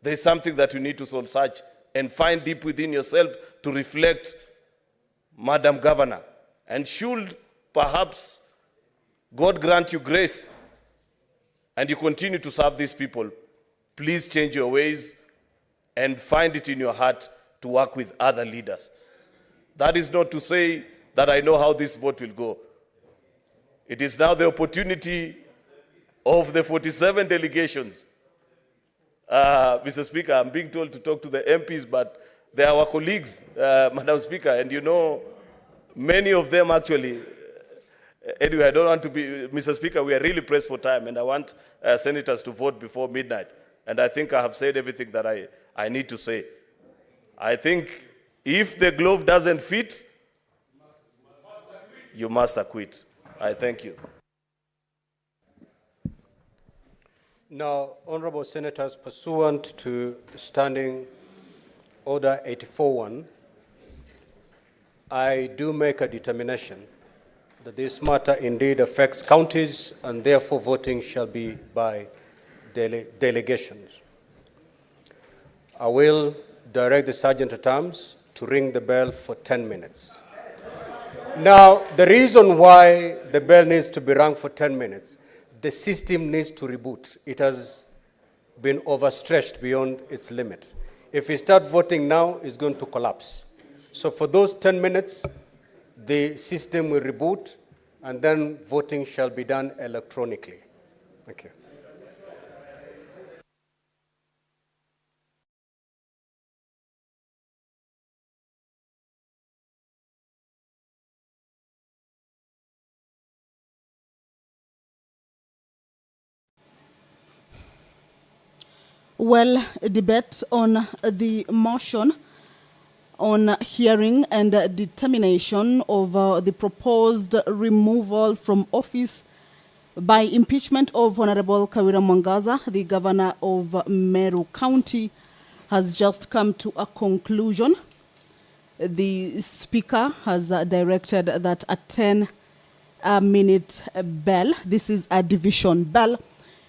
There is something that you need to soul search and find deep within yourself to reflect, Madam Governor. And should perhaps God grant you grace and you continue to serve these people, please change your ways and find it in your heart to work with other leaders. That is not to say that I know how this vote will go. It is now the opportunity of the 47 delegations. Mr. Speaker, I'm being told to talk to the MPs, but they are our colleagues, Madam Speaker, and you know, many of them actually, anyway, I don't want to be, Mr. Speaker, we are really pressed for time, and I want senators to vote before midnight. And I think I have said everything that I need to say. I think if the glove doesn't fit, you must acquit. I thank you. Now, honorable senators, pursuant to Standing Order 84-1, I do make a determination that this matter indeed affects counties and therefore voting shall be by delegations. I will direct the Sergeant at Arms to ring the bell for 10 minutes. Now, the reason why the bell needs to be rung for 10 minutes, the system needs to reboot. It has been overstretched beyond its limit. If we start voting now, it's going to collapse. So for those 10 minutes, the system will reboot, and then voting shall be done electronically. Thank you. Well, a debate on the motion on hearing and determination of the proposed removal from office by impeachment of Honorable Kawira Mwangaza, the governor of Meru County, has just come to a conclusion. The speaker has directed that a 10-minute bell, this is a division bell,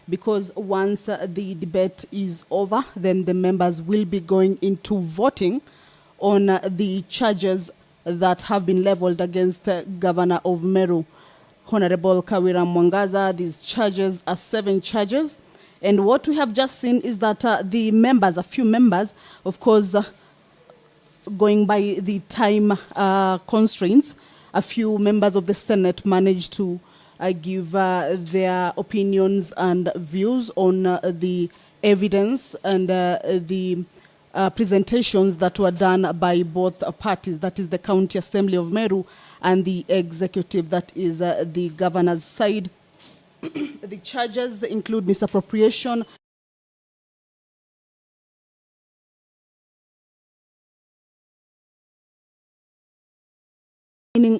because once the debate is over, then the members will be going into voting on the charges that have been leveled against Governor of Meru, Honorable Kawira Mwangaza. These charges are 7 charges. And what we have just seen is that the members, a few members, of course, going by the time constraints, a few members of the Senate managed to give their opinions and views on the evidence and the presentations that were done by both parties, that is the County Assembly of Meru and the executive, that is the governor's side. The charges include misappropriation,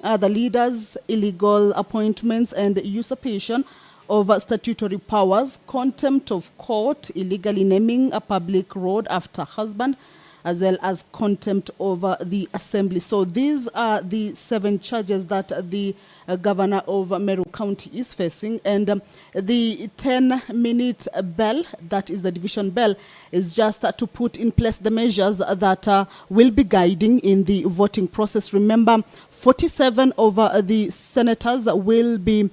other leaders, illegal appointments and usurpation of statutory powers, contempt of court, illegally naming a public road after husband, as well as contempt over the assembly. So these are the 7 charges that the governor of Meru County is facing. And the 10-minute bell, that is the division bell, is just to put in place the measures that will be guiding in the voting process. Remember, 47 of the senators will be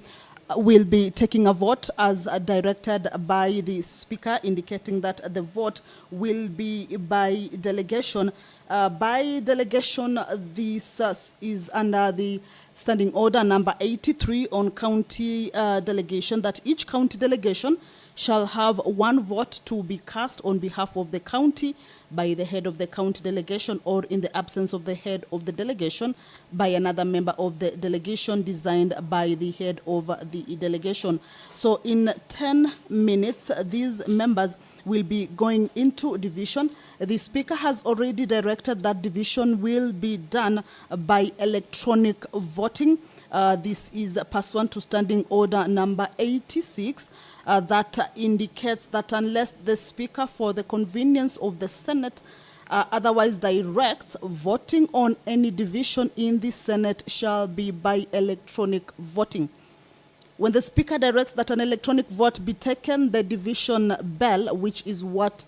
will be taking a vote as directed by the Speaker, indicating that the vote will be by delegation. By delegation, this is under the Standing Order number 83 on county delegation, that each county delegation shall have one vote to be cast on behalf of the county by the head of the county delegation, or in the absence of the head of the delegation, by another member of the delegation designed by the head of the delegation. So in 10 minutes, these members will be going into division. The Speaker has already directed that division will be done by electronic voting. This is pursuant to Standing Order number 86. That indicates that unless the Speaker, for the convenience of the Senate, otherwise directs, voting on any division in the Senate shall be by electronic voting. When the Speaker directs that an electronic vote be taken, the division bell, which is what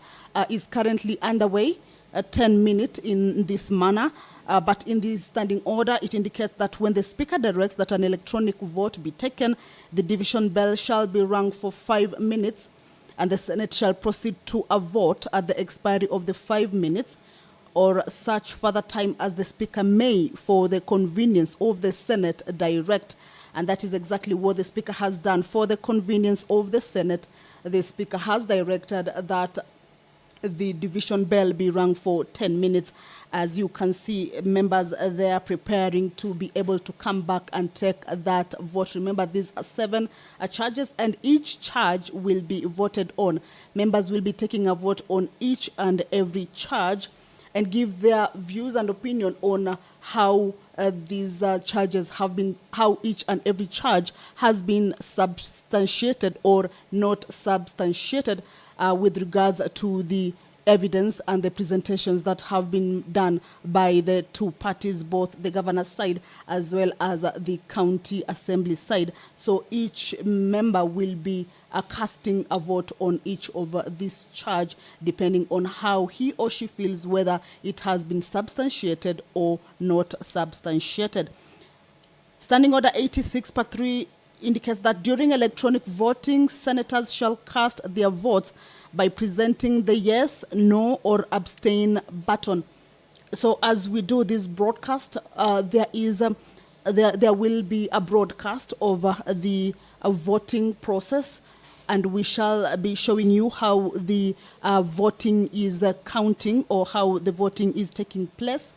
is currently underway, 10 minutes in this manner, but in the Standing Order, it indicates that when the Speaker directs that an electronic vote be taken, the division bell shall be rung for 5 minutes, and the Senate shall proceed to a vote at the expiry of the 5 minutes, or such further time as the Speaker may, for the convenience of the Senate, direct. And that is exactly what the Speaker has done. For the convenience of the Senate, the Speaker has directed that the division bell be rung for 10 minutes. As you can see, members they are preparing to be able to come back and take that vote. Remember, these are 7 charges, and each charge will be voted on. Members will be taking a vote on each and every charge and give their views and opinion on how these charges have been, how each and every charge has been substantiated or not substantiated with regards to the evidence and the presentations that have been done by the two parties, both the governor's side as well as the county assembly side. So each member will be casting a vote on each of this charge, depending on how he or she feels whether it has been substantiated or not substantiated. Standing Order 86 per 3 indicates that during electronic voting, senators shall cast their votes by presenting the yes, no, or abstain button. So as we do this broadcast, there will be a broadcast of the voting process, and we shall be showing you how the voting is counting, or how the voting is taking place.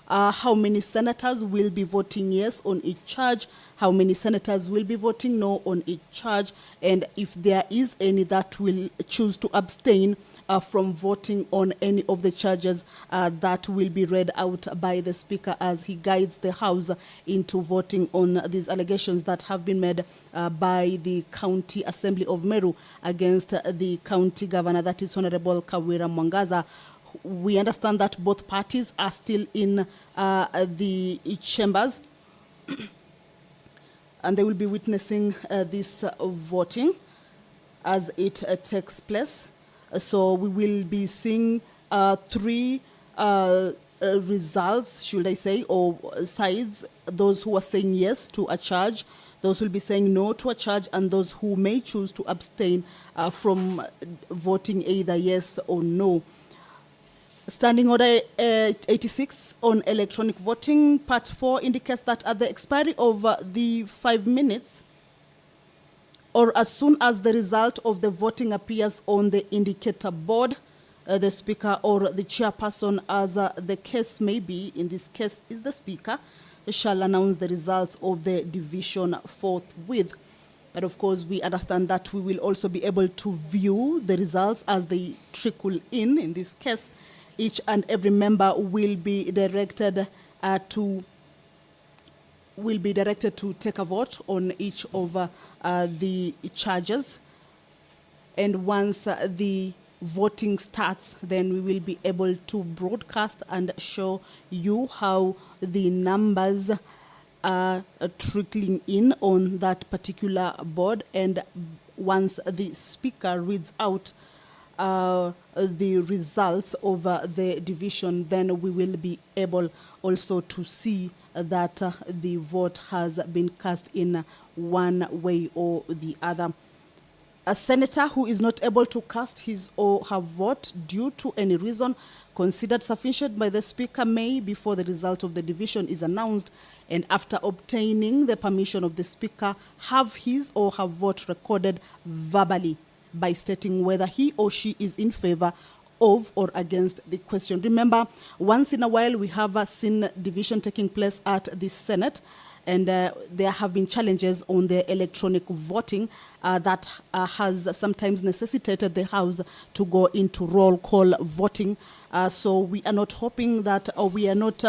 How many senators will be voting yes on each charge, how many senators will be voting no on each charge, and if there is any that will choose to abstain from voting on any of the charges, that will be read out by the Speaker as he guides the House into voting on these allegations that have been made by the County Assembly of Meru against the County Governor, that is Honorable Kawira Mwangaza. We understand that both parties are still in the chambers and they will be witnessing this voting as it takes place. So we will be seeing 3 results, should I say, or sides: those who are saying yes to a charge, those who will be saying no to a charge, and those who may choose to abstain from voting either yes or no. Standing Order 86 on electronic voting, Part 4 indicates that at the expiry of the 5 minutes, or as soon as the result of the voting appears on the indicator board, the Speaker or the chairperson, as the case may be, in this case is the Speaker, shall announce the results of the division forthwith. But of course, we understand that we will also be able to view the results as they trickle in this case. Each and every member will be directed to take a vote on each of the charges. And once the voting starts, then we will be able to broadcast and show you how the numbers are trickling in on that particular board. And once the Speaker reads out the results of the division, then we will be able also to see that the vote has been cast in one way or the other. A senator who is not able to cast his or her vote due to any reason considered sufficient by the Speaker may, before the result of the division is announced and after obtaining the permission of the Speaker, have his or her vote recorded verbally by stating whether he or she is in favor of or against the question. Remember, once in a while we have seen division taking place at the Senate, and there have been challenges on the electronic voting that has sometimes necessitated the House to go into roll call voting. So we are not hoping that, or we are not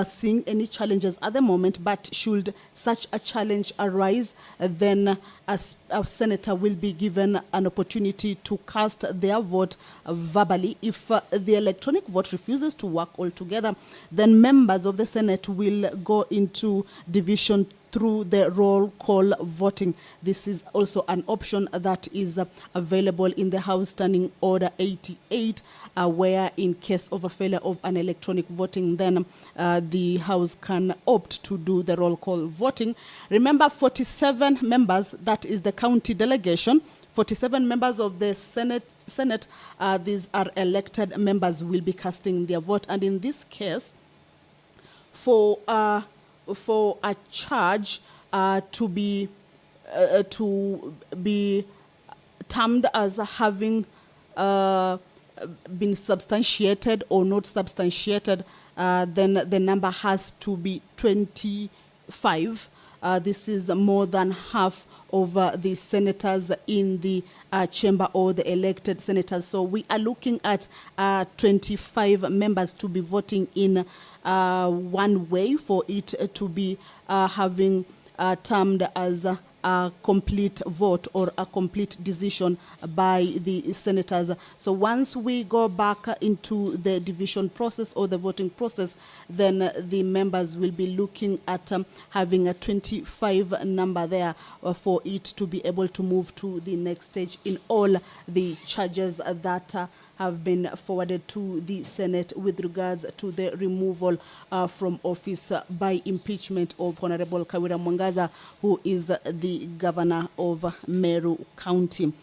seeing any challenges at the moment, but should such a challenge arise, then a senator will be given an opportunity to cast their vote verbally. If the electronic vote refuses to work altogether, then members of the Senate will go into division through the roll call voting. This is also an option that is available in the House Standing Order 88, where in case of a failure of an electronic voting, then the House can opt to do the roll call voting. Remember, 47 members, that is the county delegation, 47 members of the Senate, these are elected members, will be casting their vote. And in this case, for a charge to be termed as having been substantiated or not substantiated, then the number has to be 25. This is more than half of the senators in the chamber, or the elected senators. So we are looking at 25 members to be voting in one way for it to be having termed as a complete vote or a complete decision by the senators. So once we go back into the division process or the voting process, then the members will be looking at having a 25 number there for it to be able to move to the next stage in all the charges that have been forwarded to the Senate with regards to the removal from office by impeachment of Honorable Kawira Mwangaza, who is the governor of Meru County.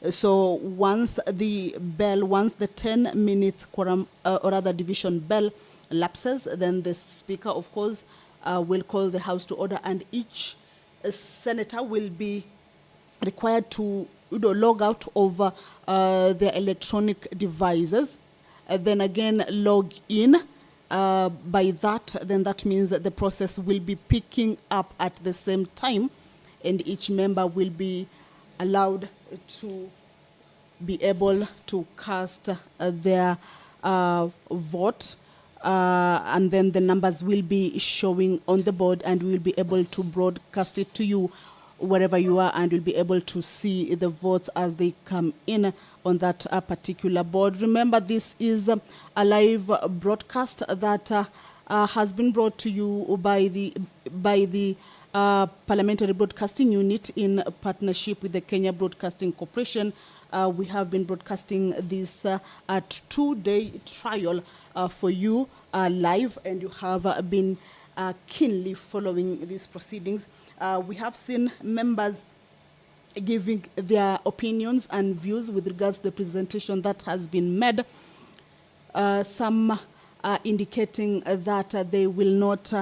So once the 10-minute quorum or other division bell lapses, then the Speaker, of course, will call the House to order, and each senator will be required to log out of their electronic devices, then again log in. By that, then that means that the process will be picking up at the same time, and each member will be allowed to be able to cast their vote, and then the numbers will be showing on the board, and we will be able to broadcast it to you wherever you are, and you'll be able to see the votes as they come in on that particular board. Remember, this is a live broadcast that has been brought to you by the Parliamentary Broadcasting Unit in partnership with the Kenya Broadcasting Corporation. We have been broadcasting this at 2-day trial for you live, and you have been keenly following these proceedings. We have seen members giving their opinions and views with regards to the presentation that has been made. Some indicating that they will not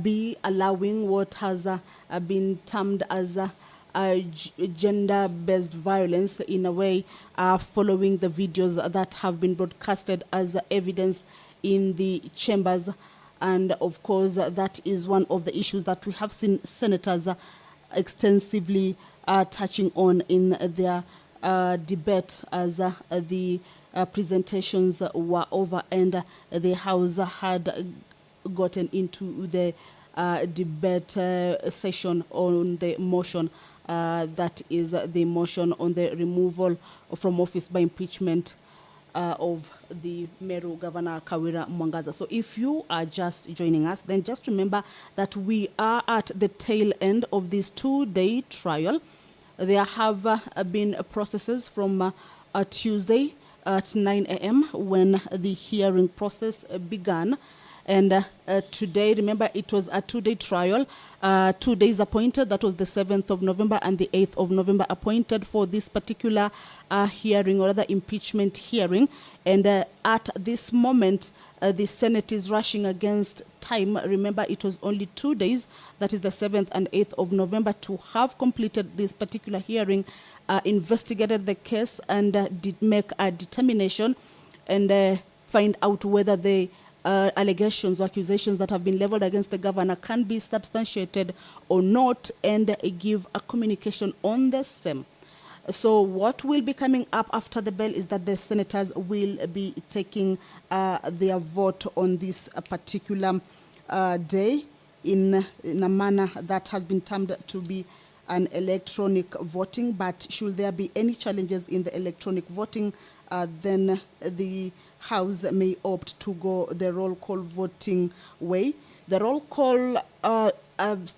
be allowing what has been termed as gender-based violence in a way, following the videos that have been broadcasted as evidence in the chambers. And of course, that is one of the issues that we have seen senators extensively touching on in their debate as the presentations were over and the House had gotten into the debate session on the motion that is the motion on the removal from office by impeachment of the Meru Governor Kawira Mwangaza. So if you are just joining us, then just remember that we are at the tail end of this 2-day trial. There have been processes from Tuesday at 9 a.m. when the hearing process began. And today, remember, it was a 2-day trial. 2 days appointed, that was the 7th of November and the 8th of November appointed for this particular hearing, or rather impeachment hearing. And at this moment, the Senate is rushing against time. Remember, it was only 2 days, that is the 7th and 8th of November, to have completed this particular hearing, investigated the case, and did make a determination and find out whether the allegations or accusations that have been leveled against the governor can be substantiated or not, and give a communication on the same. So what will be coming up after the bell is that the senators will be taking their vote on this particular day in a manner that has been termed to be an electronic voting. But should there be any challenges in the electronic voting, then the House may opt to go the roll call voting way. The roll call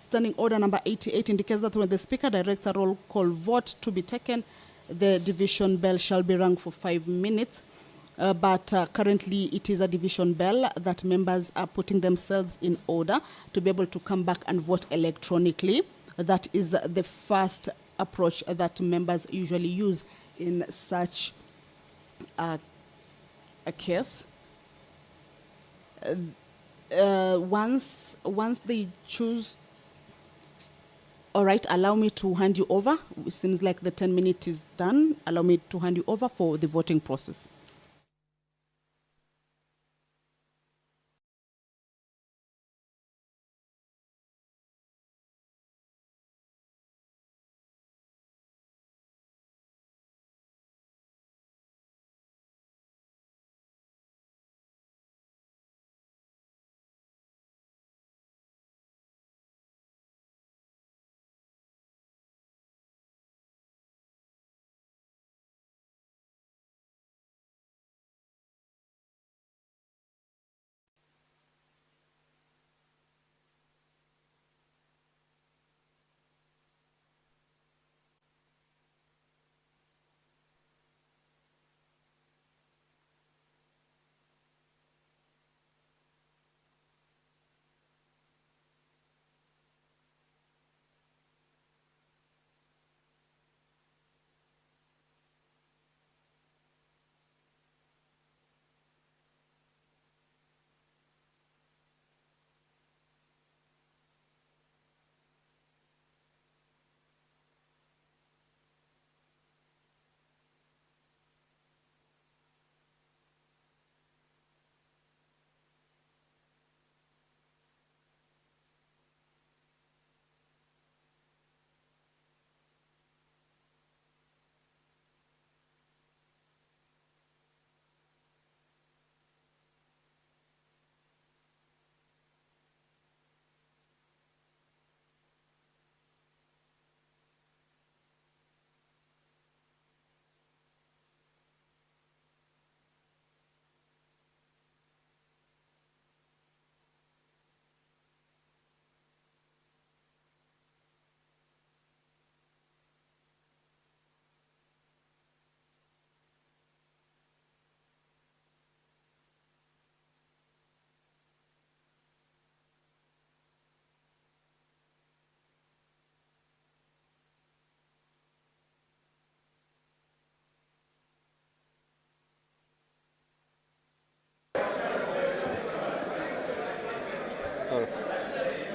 standing order number 88 indicates that when the Speaker directs a roll call vote to be taken, the division bell shall be rung for 5 minutes. But currently it is a division bell that members are putting themselves in order to be able to come back and vote electronically. That is the first approach that members usually use in such a case. Once they choose, all right, allow me to hand you over. It seems like the 10 minutes is done. Allow me to hand you over for the voting process.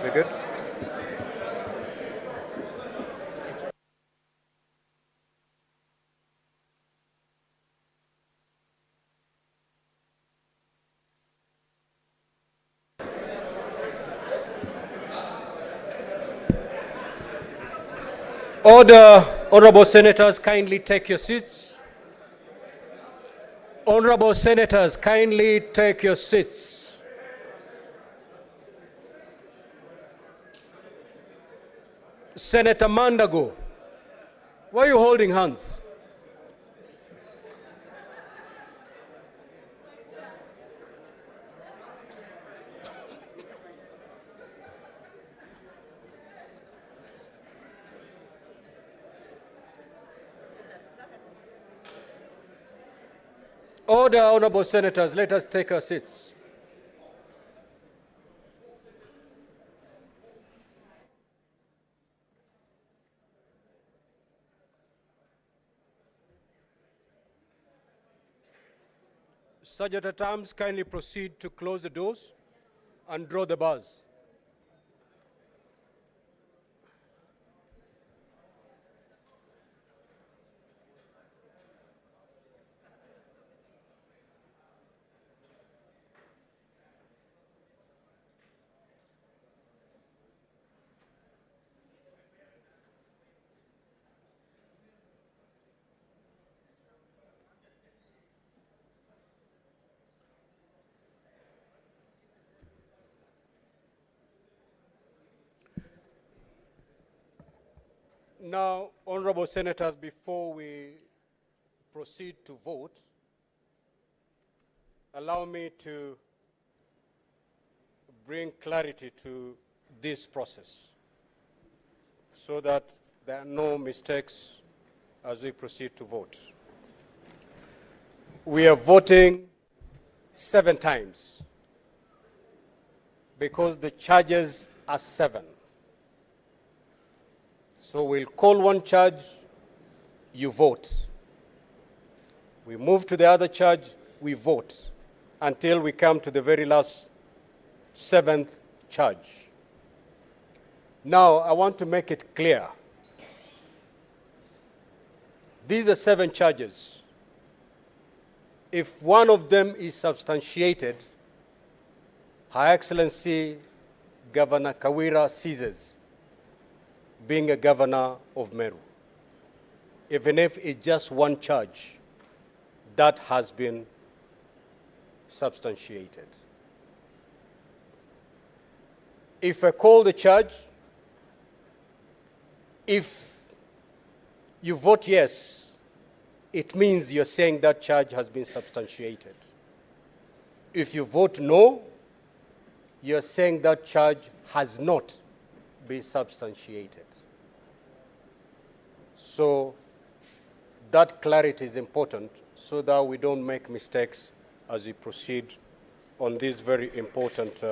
We good? Order, honorable senators, kindly take your seats. Honorable senators, kindly take your seats. Senator Mandago, why are you holding hands? Order, honorable senators, let us take our seats. Sergeant at Arms, kindly proceed to close the doors and draw the bars. Now, honorable senators, before we proceed to vote, allow me to bring clarity to this process so that there are no mistakes as we proceed to vote. We are voting 7 times because the charges are 7. So we'll call one charge, you vote. We move to the other charge, we vote, until we come to the very last 7th charge. Now, I want to make it clear. These are 7 charges. If one of them is substantiated, Her Excellency Governor Kawira ceases being a governor of Meru, even if it's just one charge that has been substantiated. If I call the charge, if you vote yes, it means you're saying that charge has been substantiated. If you vote no, you're saying that charge has not been substantiated. So that clarity is important so that we don't make mistakes as we proceed on this very important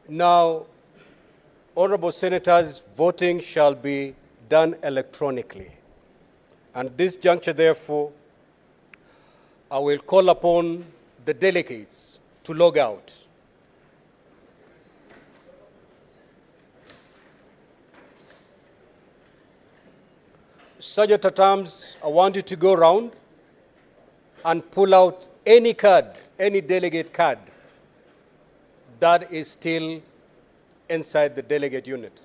Now, honorable senators, voting shall be done electronically. And this juncture, therefore, I will call upon the delegates to log out. Sergeant at Arms, I want you to go around and pull out any card, any delegate card that is still inside the delegate unit.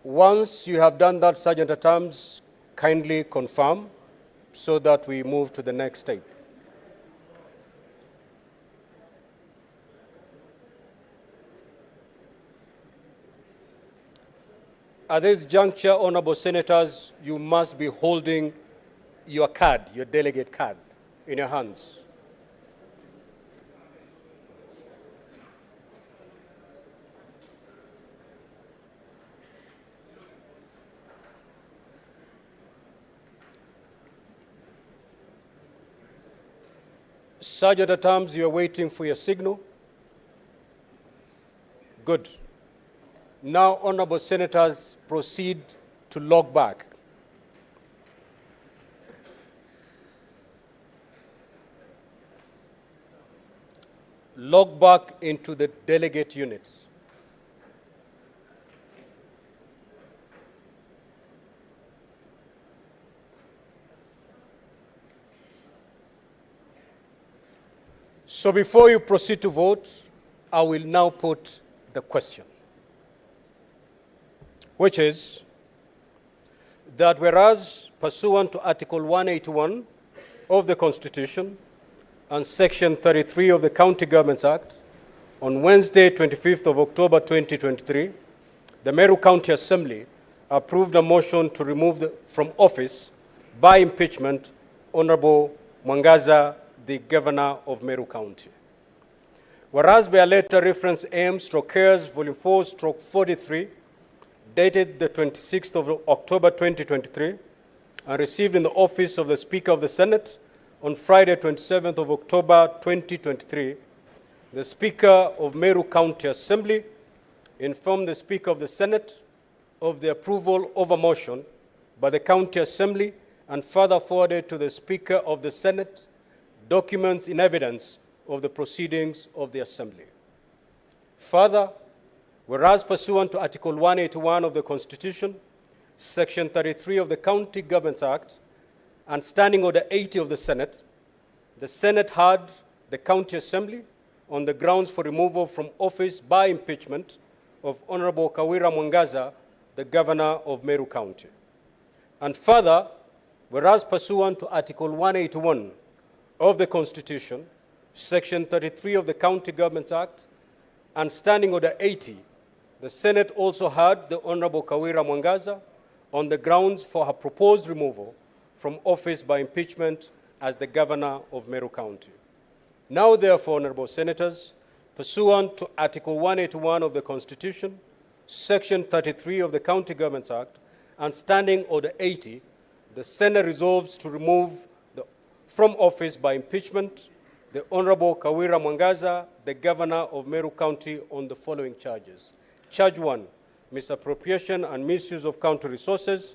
Once you have done that, Sergeant at Arms, kindly confirm so that we move to the next step. At this juncture, honorable senators, you must be holding your card, your delegate card, in your hands. Sergeant at Arms, you are waiting for your signal. Good. Now, honorable senators, proceed to log back. Log back into the delegate units. So before you proceed to vote, I will now put the question, which is that whereas pursuant to Article 181 of the Constitution and Section 33 of the County Governments Act, on Wednesday, 25th of October 2023, the Meru County Assembly approved a motion to remove from office by impeachment Honorable Mwangaza, the Governor of Meru County. Whereas by a letter reference M/Cares Volume 4/43, dated the 26th of October 2023, and received in the office of the Speaker of the Senate on Friday, 27th of October 2023, the Speaker of Meru County Assembly informed the Speaker of the Senate, of the approval of a motion by the County Assembly and further forwarded to the Speaker of the Senate documents in evidence of the proceedings of the Assembly. Further, whereas pursuant to Article 181 of the Constitution, Section 33 of the County Governments Act, and Standing Order 80 of the Senate heard the County Assembly on the grounds for removal from office by impeachment of Honorable Kawira Mwangaza, the Governor of Meru County. And further, whereas pursuant to Article 181 of the Constitution, Section 33 of the County Governments Act, and Standing Order 80, the Senate also heard the Honorable Kawira Mwangaza on the grounds for her proposed removal from office by impeachment as the Governor of Meru County. Now, therefore, Honorable Senators, pursuant to Article 181 of the Constitution, Section 33 of the County Governments Act, and Standing Order 80, the Senate resolves to remove from office by impeachment the Honorable Kawira Mwangaza, the Governor of Meru County, on the following charges. Charge 1, misappropriation and misuse of county resources.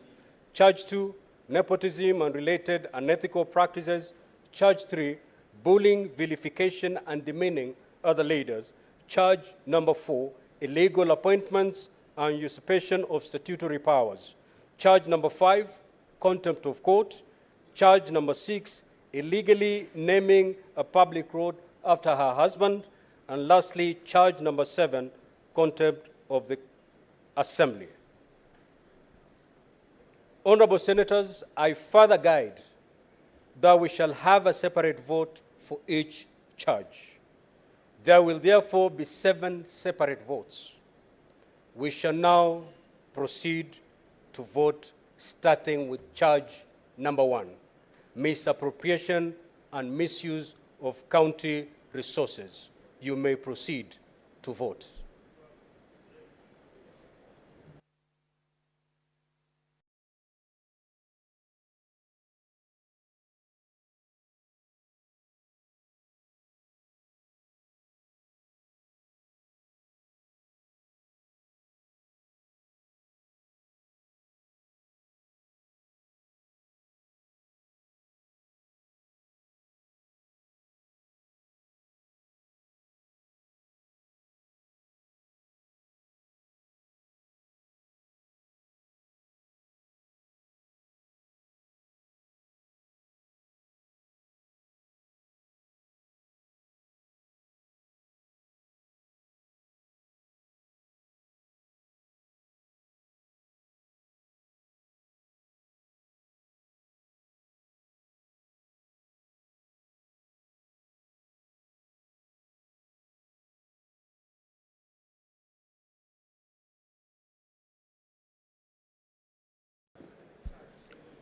Charge 2, nepotism and related unethical practices. Charge 3, bullying, vilification, and demeaning other leaders. Charge number 4, illegal appointments and usurpation of statutory powers. Charge number 5, contempt of court. Charge number 6, illegally naming a public road after her husband. And lastly, charge number 7, contempt of the Assembly. Honorable Senators, I further guide that we shall have a separate vote for each charge. There will therefore be 7 separate votes. We shall now proceed to vote, starting with charge number 1, misappropriation and misuse of county resources. You may proceed to vote.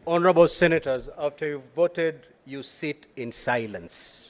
Honorable Senators, after you've voted, you sit in silence.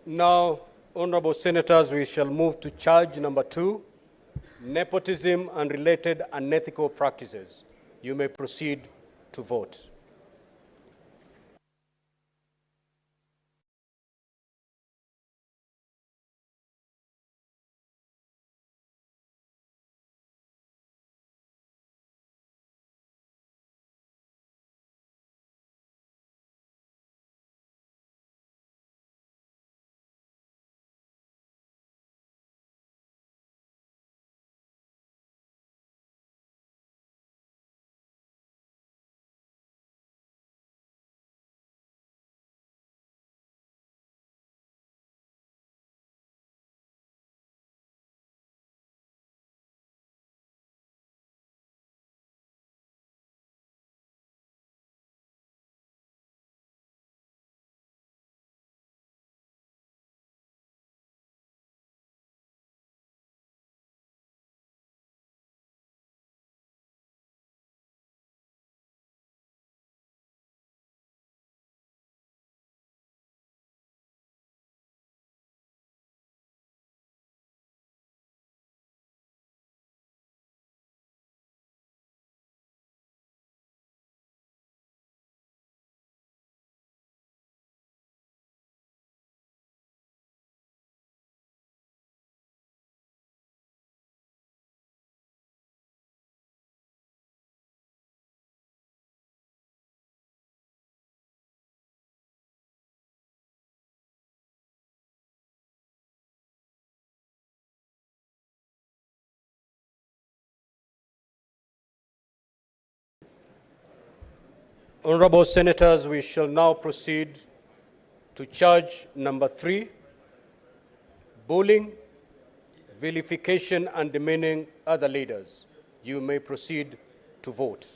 Now, honorable senators, we shall move to charge number 2, nepotism and related unethical practices. You may proceed to vote. Honorable senators, we shall now proceed to charge number 3, bullying, vilification and demeaning other leaders. You may proceed to vote.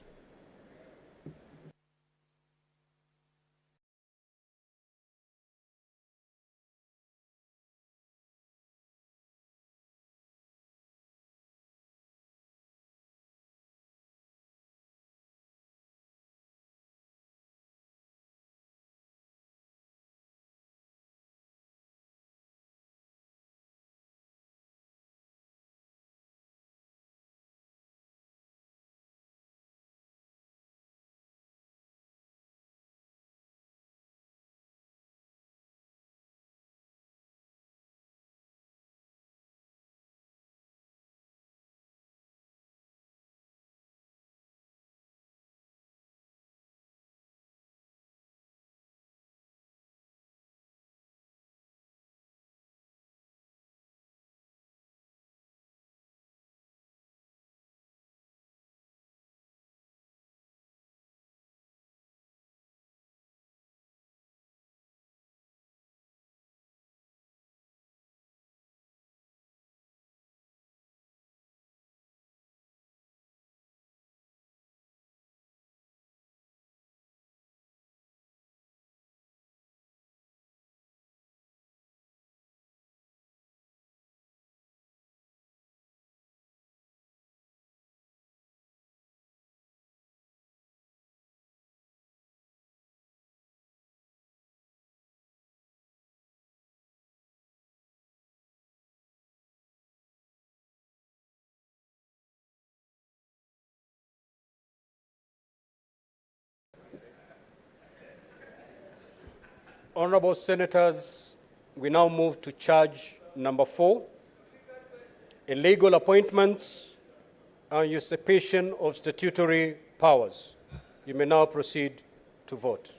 Honorable senators, we now move to charge number 4, illegal appointments and usurpation of statutory powers. You may now proceed to vote.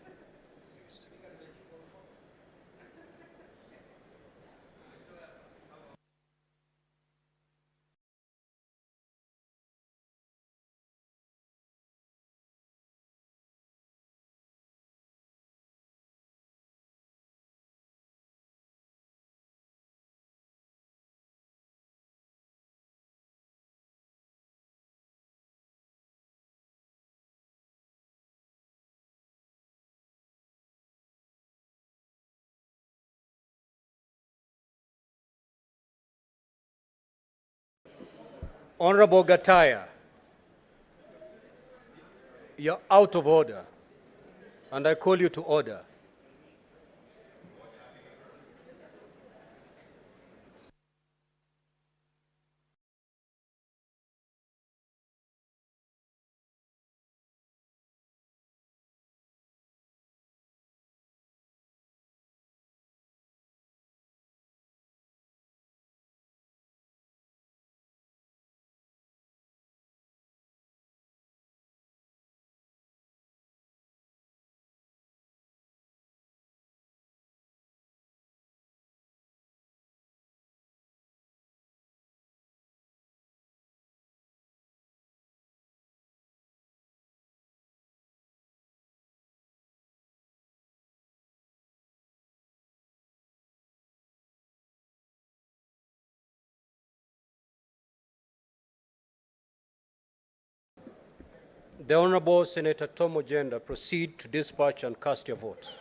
Honorable Gataya, you're out of order, and I call you to order. The Honorable Senator Tom Ojenda, proceed to dispatch and cast your vote.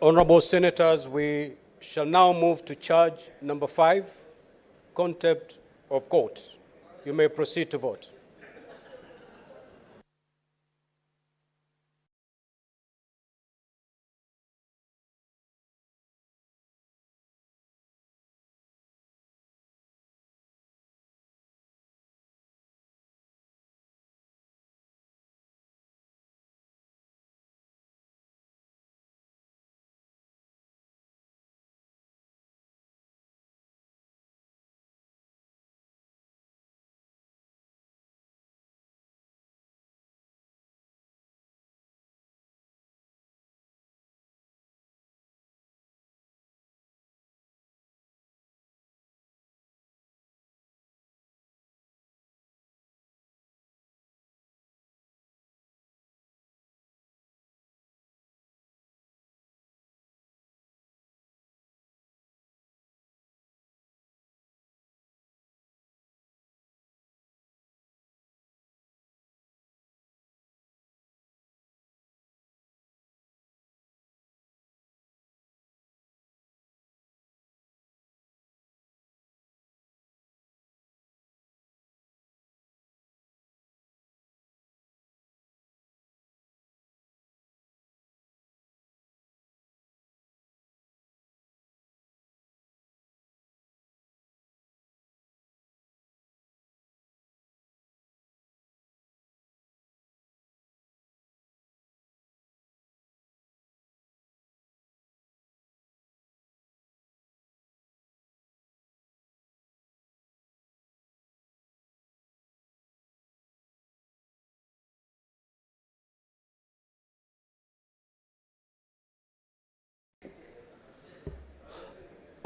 Honorable Senators, we shall now move to charge number 5, contempt of court. You may proceed to vote.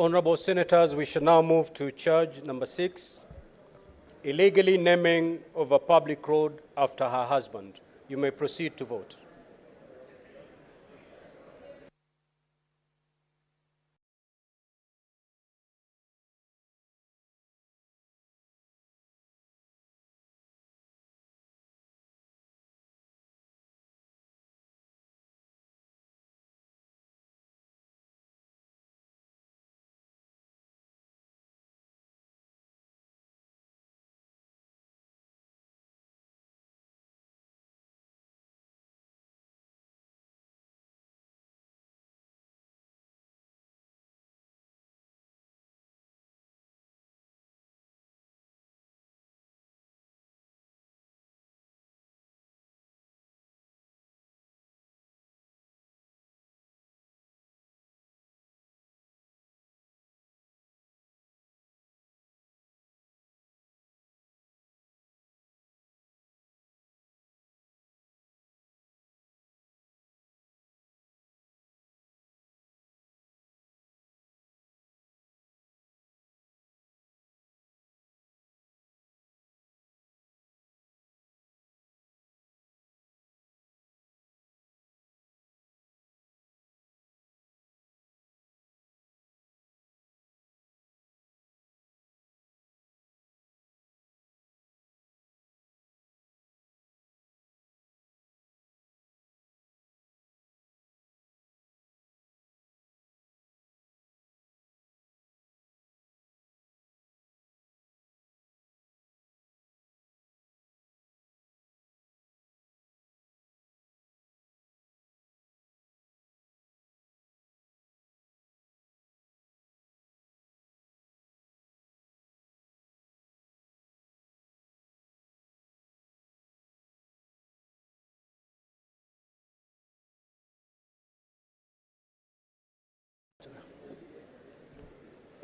Honorable Senators, we shall now move to charge number 6, illegally naming of a public road after her husband. You may proceed to vote.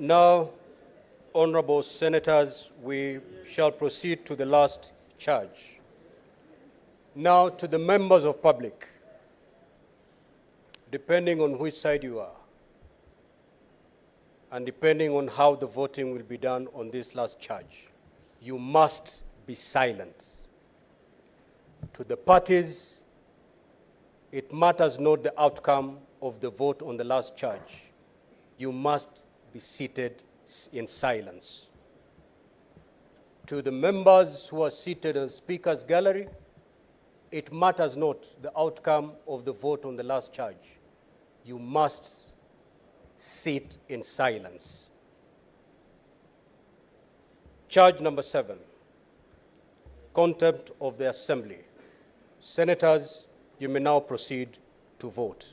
Now, honorable senators, we shall proceed to the last charge. Now, to the members of public, depending on which side you are, and depending on how the voting will be done on this last charge, you must be silent. To the parties, it matters not the outcome of the vote on the last charge. You must be seated in silence. To the members who are seated in the speaker's gallery, it matters not the outcome of the vote on the last charge. You must sit in silence. Charge number 7, contempt of the assembly. Senators, you may now proceed to vote.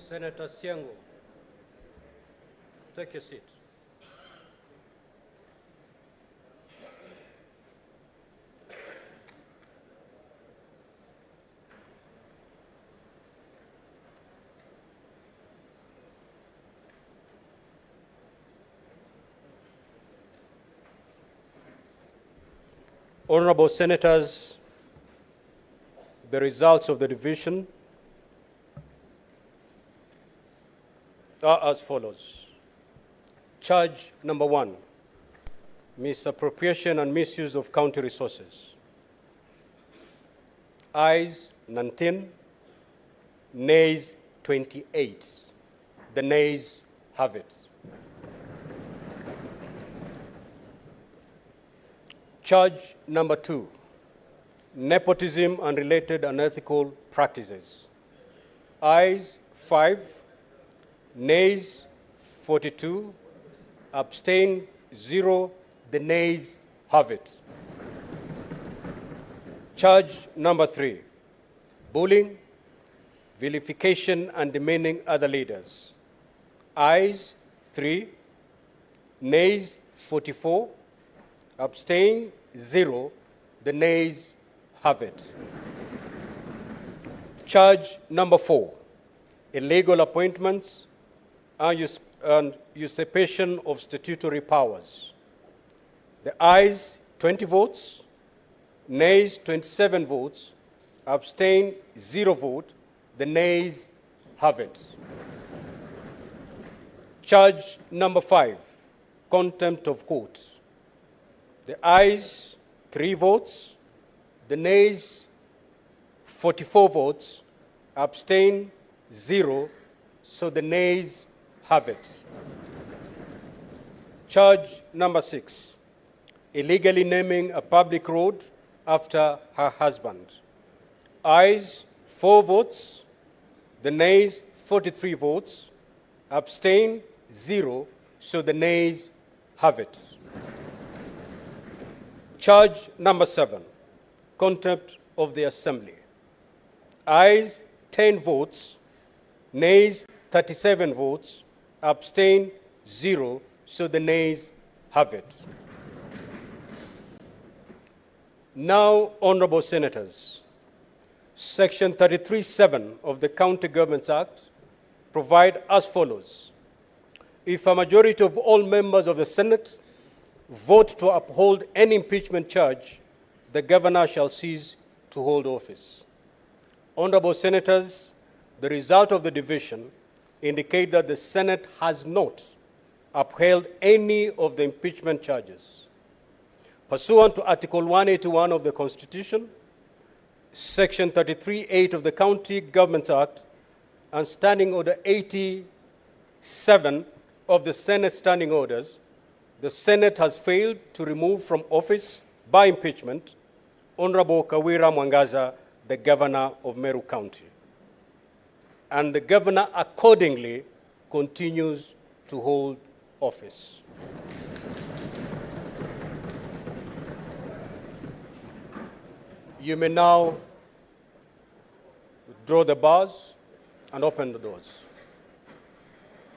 Senator Siango, take your seat. Honorable senators, the results of the division are as follows. Charge number 1, misappropriation and misuse of county resources. Ayes 19, nays 28. The nays have it. Charge number 2, nepotism and related unethical practices. Ayes 5, nays 42, abstain 0, the nays have it. Charge number 3, bullying, vilification and demeaning other leaders. Ayes 3, nays 44, abstain 0. The nays have it. Charge number 4, illegal appointments and usurpation of statutory powers. The ayes, 20 votes, nays, 27 votes, abstain, 0 vote. The nays have it. Charge number 5, contempt of court. The ayes, 3 votes, the nays, 44 votes, abstain, 0, so the nays have it. Charge number 6, illegally naming a public road after her husband. Ayes, 4 votes, the nays, 43 votes, abstain, 0, so the nays have it. Charge number 7, contempt of the Assembly. Ayes, 10 votes, nays, 37 votes, abstain, 0, so the nays have it. Now, honorable senators, Section 33(7) of the County Governments Act provide as follows. If a majority of all members of the Senate vote to uphold any impeachment charge, the governor shall cease to hold office. Honorable senators, the result of the division indicate that the Senate has not upheld any of the impeachment charges. Pursuant to Article 181 of the Constitution, Section 33(8) of the County Governments Act, and Standing Order 87 of the Senate Standing Orders, the Senate has failed to remove from office by impeachment Honorable Kawira Mwangaza, the Governor of Meru County. And the Governor accordingly continues to hold office. You may now withdraw the bars and open the doors.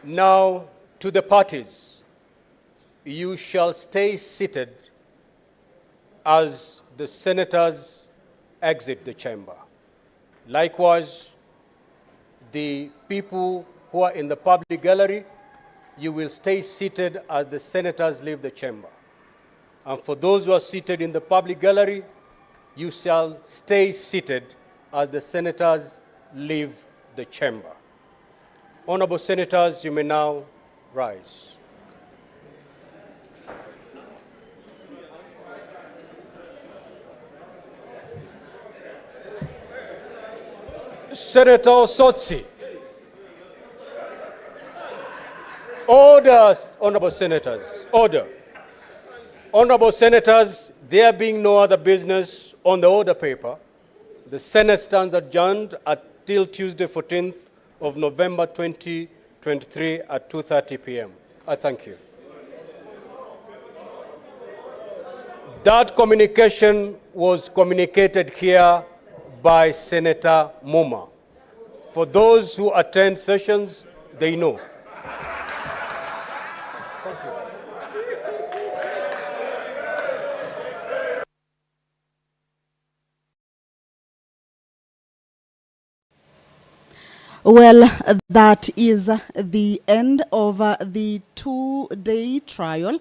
Now, to the parties, you shall stay seated as the senators exit the chamber. Likewise, the people who are in the public gallery, you will stay seated as the senators leave the chamber. And for those who are seated in the public gallery, you shall stay seated as the senators leave the chamber. Honorable senators, you may now rise. Senator Sotsi. Order, honorable senators, order. Honorable senators, there being no other business on the order paper, the Senate stands adjourned until Tuesday, 14th of November 2023 at 2:30 p.m. I thank you. That communication was communicated here by Senator Muma. For those who attend sessions, they know. Well, that is the end of the two-day trial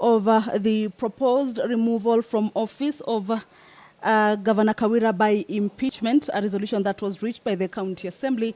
of the proposed removal from office of Governor Kawira by impeachment, a resolution that was reached by the County Assembly